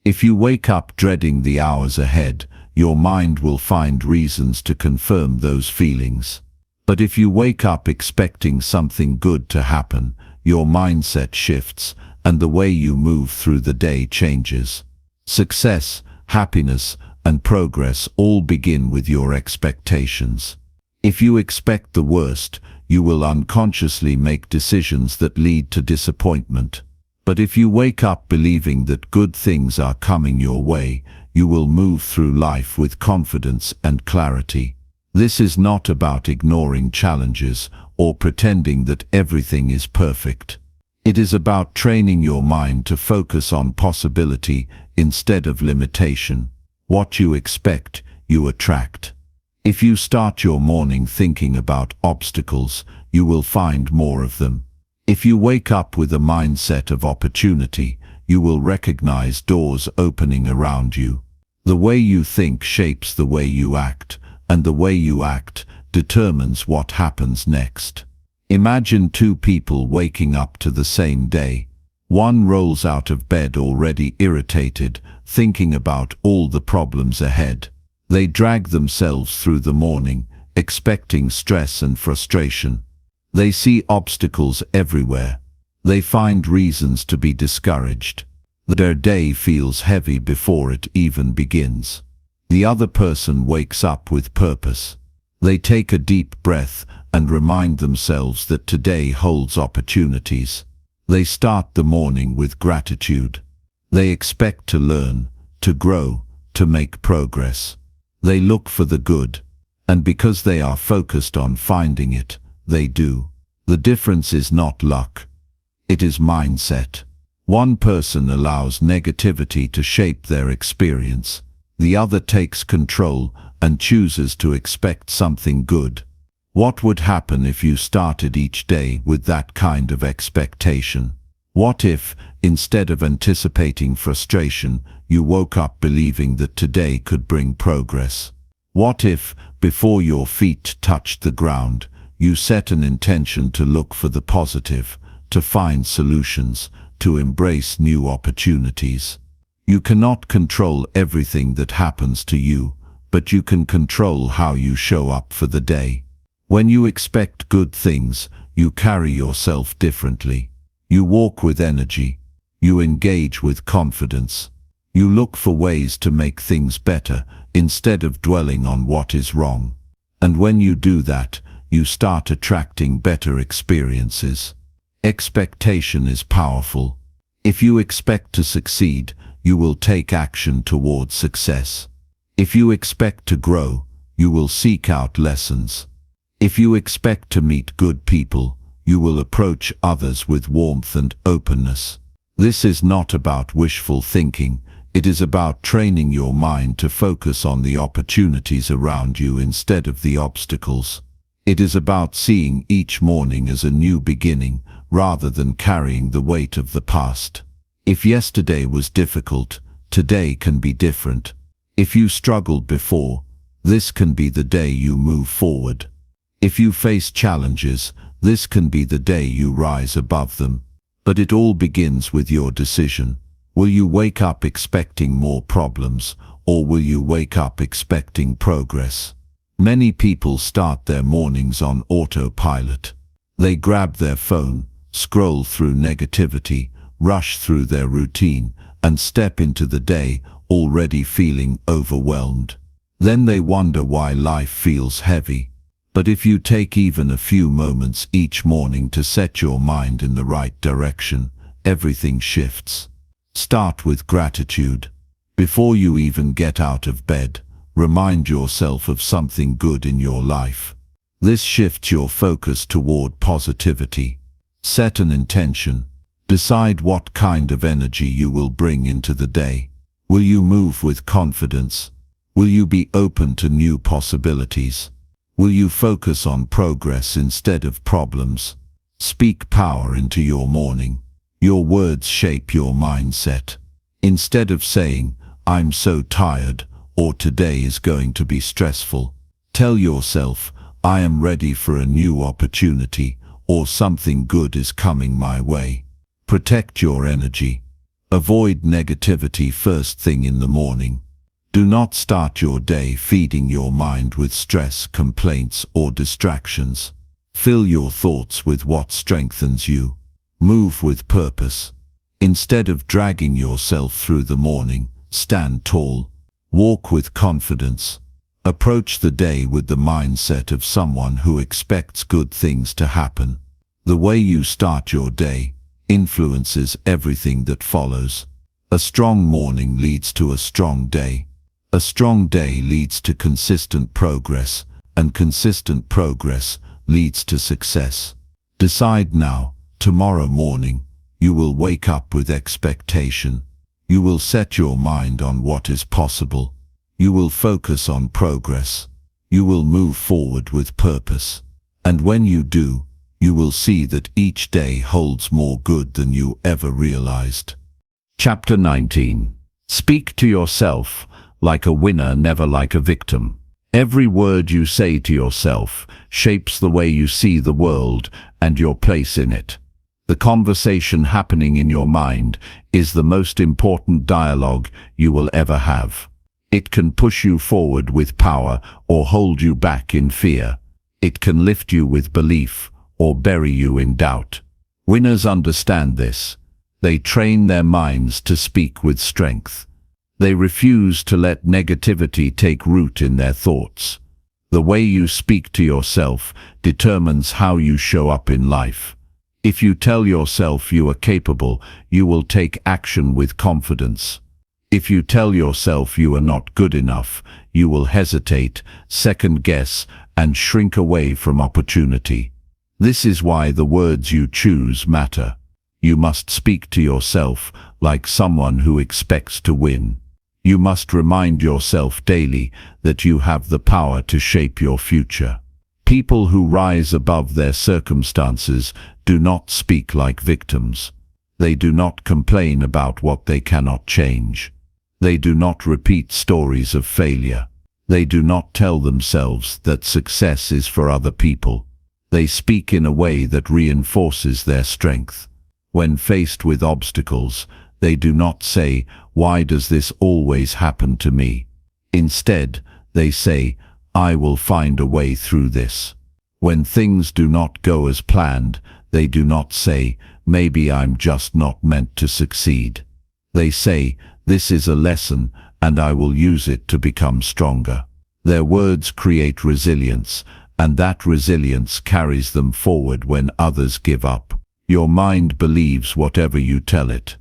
If you wake up dreading the hours ahead, your mind will find reasons to confirm those feelings. But if you wake up expecting something good to happen, your mindset shifts, and the way you move through the day changes. Success, happiness, and progress all begin with your expectations. If you expect the worst, you will unconsciously make decisions that lead to disappointment. But if you wake up believing that good things are coming your way, you will move through life with confidence and clarity. This is not about ignoring challenges or pretending that everything is perfect. It is about training your mind to focus on possibility instead of limitation. What you expect, you attract. If you start your morning thinking about obstacles, you will find more of them. If you wake up with a mindset of opportunity, you will recognize doors opening around you. The way you think shapes the way you act, and the way you act determines what happens next. Imagine two people waking up to the same day. One rolls out of bed already irritated, thinking about all the problems ahead. They drag themselves through the morning, expecting stress and frustration. They see obstacles everywhere. They find reasons to be discouraged. Their day feels heavy before it even begins. The other person wakes up with purpose. They take a deep breath and remind themselves that today holds opportunities. They start the morning with gratitude. They expect to learn, to grow, to make progress. They look for the good, and because they are focused on finding it, they do. The difference is not luck. It is mindset. One person allows negativity to shape their experience. The other takes control and chooses to expect something good. What would happen if you started each day with that kind of expectation? What if, instead of anticipating frustration, you woke up believing that today could bring progress? What if, before your feet touched the ground, you set an intention to look for the positive, to find solutions, to embrace new opportunities? You cannot control everything that happens to you, but you can control how you show up for the day. When you expect good things, you carry yourself differently. You walk with energy. You engage with confidence. You look for ways to make things better instead of dwelling on what is wrong. And when you do that, you start attracting better experiences. Expectation is powerful. If you expect to succeed, you will take action towards success. If you expect to grow, you will seek out lessons. If you expect to meet good people, you will approach others with warmth and openness. This is not about wishful thinking. It is about training your mind to focus on the opportunities around you instead of the obstacles. It is about seeing each morning as a new beginning, rather than carrying the weight of the past. If yesterday was difficult, today can be different. If you struggled before, this can be the day you move forward. If you face challenges, this can be the day you rise above them. But it all begins with your decision. Will you wake up expecting more problems, or will you wake up expecting progress? Many people start their mornings on autopilot. They grab their phone, scroll through negativity, rush through their routine, and step into the day already feeling overwhelmed. Then they wonder why life feels heavy. But if you take even a few moments each morning to set your mind in the right direction, everything shifts. Start with gratitude. Before you even get out of bed, remind yourself of something good in your life. This shifts your focus toward positivity. Set an intention. Decide what kind of energy you will bring into the day. Will you move with confidence? Will you be open to new possibilities? Will you focus on progress instead of problems? Speak power into your morning. Your words shape your mindset. Instead of saying, "I'm so tired," or "today is going to be stressful," tell yourself, "I am ready for a new opportunity," or "something good is coming my way." Protect your energy. Avoid negativity first thing in the morning. Do not start your day feeding your mind with stress, complaints, or distractions. Fill your thoughts with what strengthens you. Move with purpose. Instead of dragging yourself through the morning, stand tall. Walk with confidence. Approach the day with the mindset of someone who expects good things to happen. The way you start your day, influences everything that follows. A strong morning leads to a strong day. A strong day leads to consistent progress, and consistent progress leads to success. Decide now, tomorrow morning, you will wake up with expectation. You will set your mind on what is possible. You will focus on progress. You will move forward with purpose. And when you do, you will see that each day holds more good than you ever realized. Chapter 19. Speak to yourself like a winner, never like a victim. Every word you say to yourself shapes the way you see the world and your place in it. The conversation happening in your mind is the most important dialogue you will ever have. It can push you forward with power or hold you back in fear. It can lift you with belief or bury you in doubt. Winners understand this. They train their minds to speak with strength. They refuse to let negativity take root in their thoughts. The way you speak to yourself determines how you show up in life. If you tell yourself you are capable, you will take action with confidence. If you tell yourself you are not good enough, you will hesitate, second guess, and shrink away from opportunity. This is why the words you choose matter. You must speak to yourself like someone who expects to win. You must remind yourself daily that you have the power to shape your future. People who rise above their circumstances do not speak like victims. They do not complain about what they cannot change. They do not repeat stories of failure. They do not tell themselves that success is for other people. They speak in a way that reinforces their strength. When faced with obstacles, they do not say, "Why does this always happen to me?" Instead, they say, "I will find a way through this." When things do not go as planned, they do not say, "Maybe I'm just not meant to succeed." They say, "This is a lesson, and I will use it to become stronger." Their words create resilience, and that resilience carries them forward when others give up. Your mind believes whatever you tell it.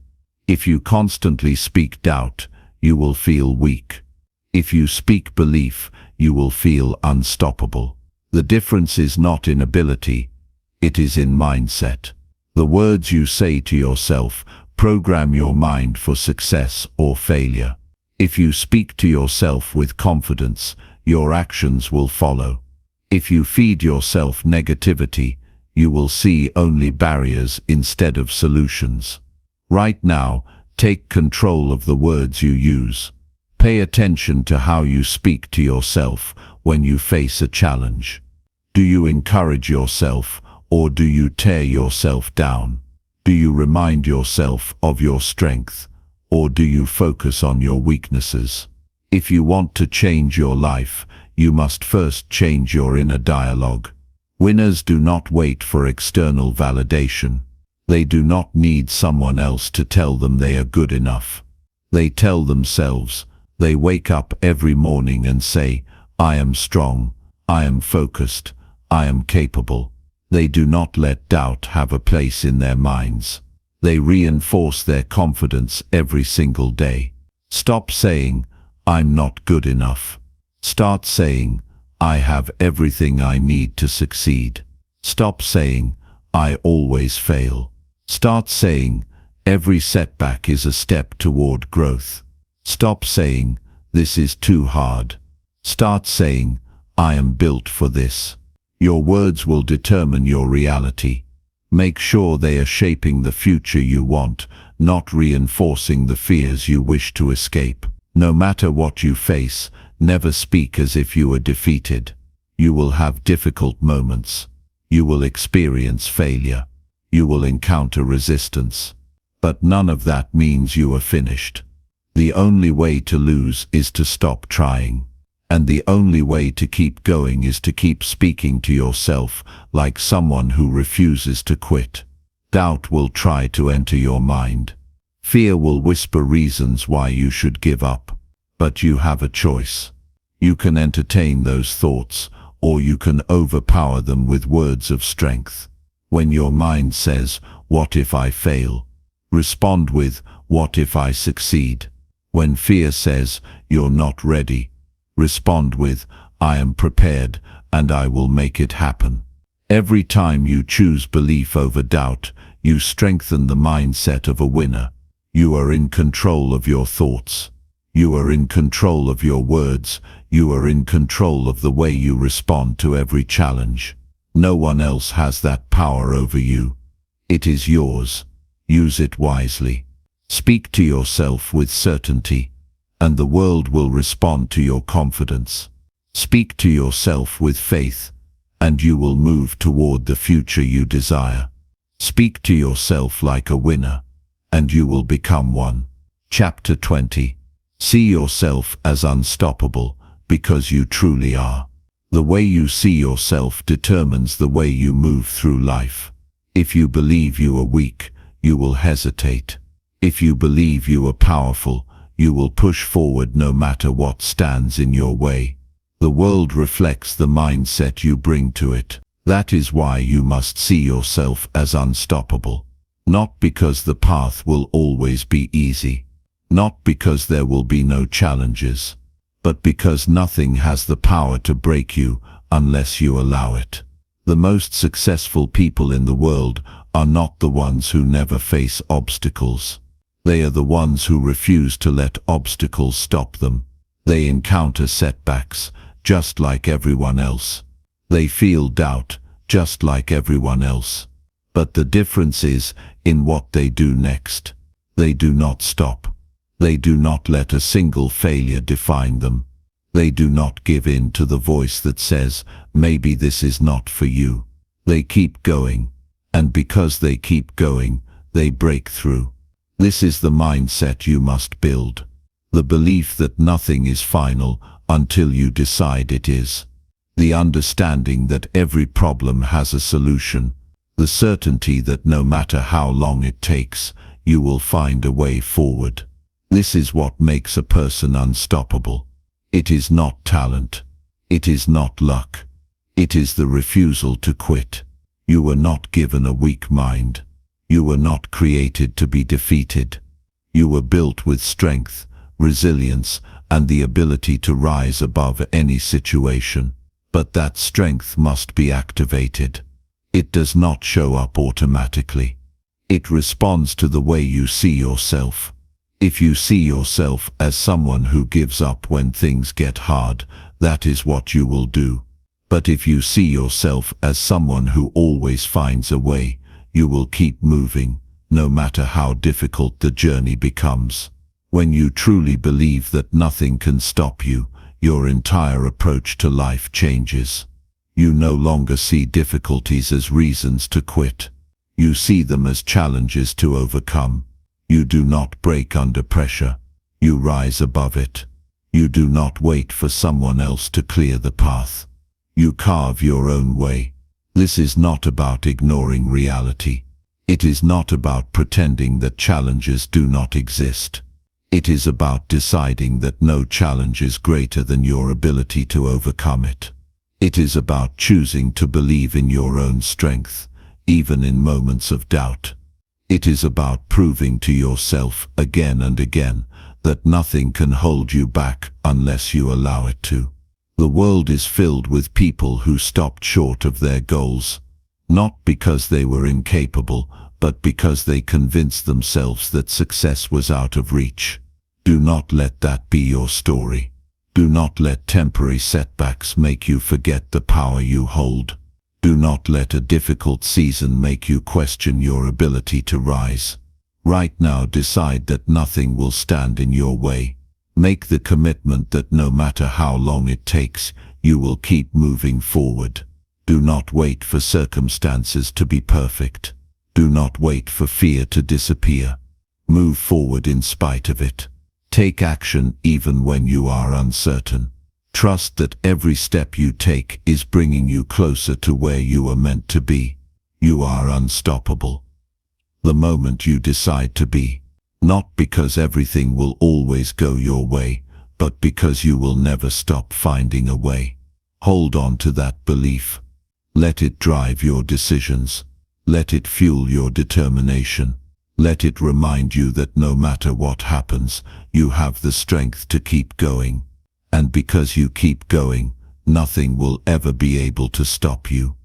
If you constantly speak doubt, you will feel weak. If you speak belief, you will feel unstoppable. The difference is not in ability, it is in mindset. The words you say to yourself program your mind for success or failure. If you speak to yourself with confidence, your actions will follow. If you feed yourself negativity, you will see only barriers instead of solutions. Right now, take control of the words you use. Pay attention to how you speak to yourself when you face a challenge. Do you encourage yourself, or do you tear yourself down? Do you remind yourself of your strength, or do you focus on your weaknesses? If you want to change your life, you must first change your inner dialogue. Winners do not wait for external validation. They do not need someone else to tell them they are good enough. They tell themselves. They wake up every morning and say, "I am strong, I am focused, I am capable." They do not let doubt have a place in their minds. They reinforce their confidence every single day. Stop saying, "I'm not good enough." Start saying, "I have everything I need to succeed." Stop saying, "I always fail." Start saying, "Every setback is a step toward growth." Stop saying, "This is too hard." Start saying, "I am built for this." Your words will determine your reality. Make sure they are shaping the future you want, not reinforcing the fears you wish to escape. No matter what you face, never speak as if you are defeated. You will have difficult moments. You will experience failure. You will encounter resistance. But none of that means you are finished. The only way to lose is to stop trying. And the only way to keep going is to keep speaking to yourself like someone who refuses to quit. Doubt will try to enter your mind. Fear will whisper reasons why you should give up. But you have a choice. You can entertain those thoughts, or you can overpower them with words of strength. When your mind says, "What if I fail?" respond with, "What if I succeed?" When fear says, "You're not ready," respond with, "I am prepared and I will make it happen." Every time you choose belief over doubt, you strengthen the mindset of a winner. You are in control of your thoughts. You are in control of your words. You are in control of the way you respond to every challenge. No one else has that power over you. It is yours. Use it wisely. Speak to yourself with certainty, and the world will respond to your confidence. Speak to yourself with faith, and you will move toward the future you desire. Speak to yourself like a winner, and you will become one. Chapter 20. See yourself as unstoppable, because you truly are. The way you see yourself determines the way you move through life. If you believe you are weak, you will hesitate. If you believe you are powerful, you will push forward no matter what stands in your way. The world reflects the mindset you bring to it. That is why you must see yourself as unstoppable. Not because the path will always be easy. Not because there will be no challenges. But because nothing has the power to break you unless you allow it. The most successful people in the world are not the ones who never face obstacles. They are the ones who refuse to let obstacles stop them. They encounter setbacks, just like everyone else. They feel doubt, just like everyone else. But the difference is in what they do next. They do not stop. They do not let a single failure define them. They do not give in to the voice that says, "Maybe this is not for you." They keep going, and because they keep going, they break through. This is the mindset you must build. The belief that nothing is final until you decide it is. The understanding that every problem has a solution. The certainty that no matter how long it takes, you will find a way forward. This is what makes a person unstoppable. It is not talent. It is not luck. It is the refusal to quit. You were not given a weak mind. You were not created to be defeated. You were built with strength, resilience, and the ability to rise above any situation. But that strength must be activated. It does not show up automatically. It responds to the way you see yourself. If you see yourself as someone who gives up when things get hard, that is what you will do. But if you see yourself as someone who always finds a way, you will keep moving, no matter how difficult the journey becomes. When you truly believe that nothing can stop you, your entire approach to life changes. You no longer see difficulties as reasons to quit. You see them as challenges to overcome. You do not break under pressure. You rise above it. You do not wait for someone else to clear the path. You carve your own way. This is not about ignoring reality. It is not about pretending that challenges do not exist. It is about deciding that no challenge is greater than your ability to overcome it. It is about choosing to believe in your own strength, even in moments of doubt. It is about proving to yourself again and again that nothing can hold you back unless you allow it to. The world is filled with people who stopped short of their goals, not because they were incapable, but because they convinced themselves that success was out of reach. Do not let that be your story. Do not let temporary setbacks make you forget the power you hold. Do not let a difficult season make you question your ability to rise. Right now, decide that nothing will stand in your way. Make the commitment that no matter how long it takes, you will keep moving forward. Do not wait for circumstances to be perfect. Do not wait for fear to disappear. Move forward in spite of it. Take action even when you are uncertain. Trust that every step you take is bringing you closer to where you are meant to be. You are unstoppable. The moment you decide to be, not because everything will always go your way, but because you will never stop finding a way. Hold on to that belief. Let it drive your decisions. Let it fuel your determination. Let it remind you that no matter what happens, you have the strength to keep going. And because you keep going, nothing will ever be able to stop you.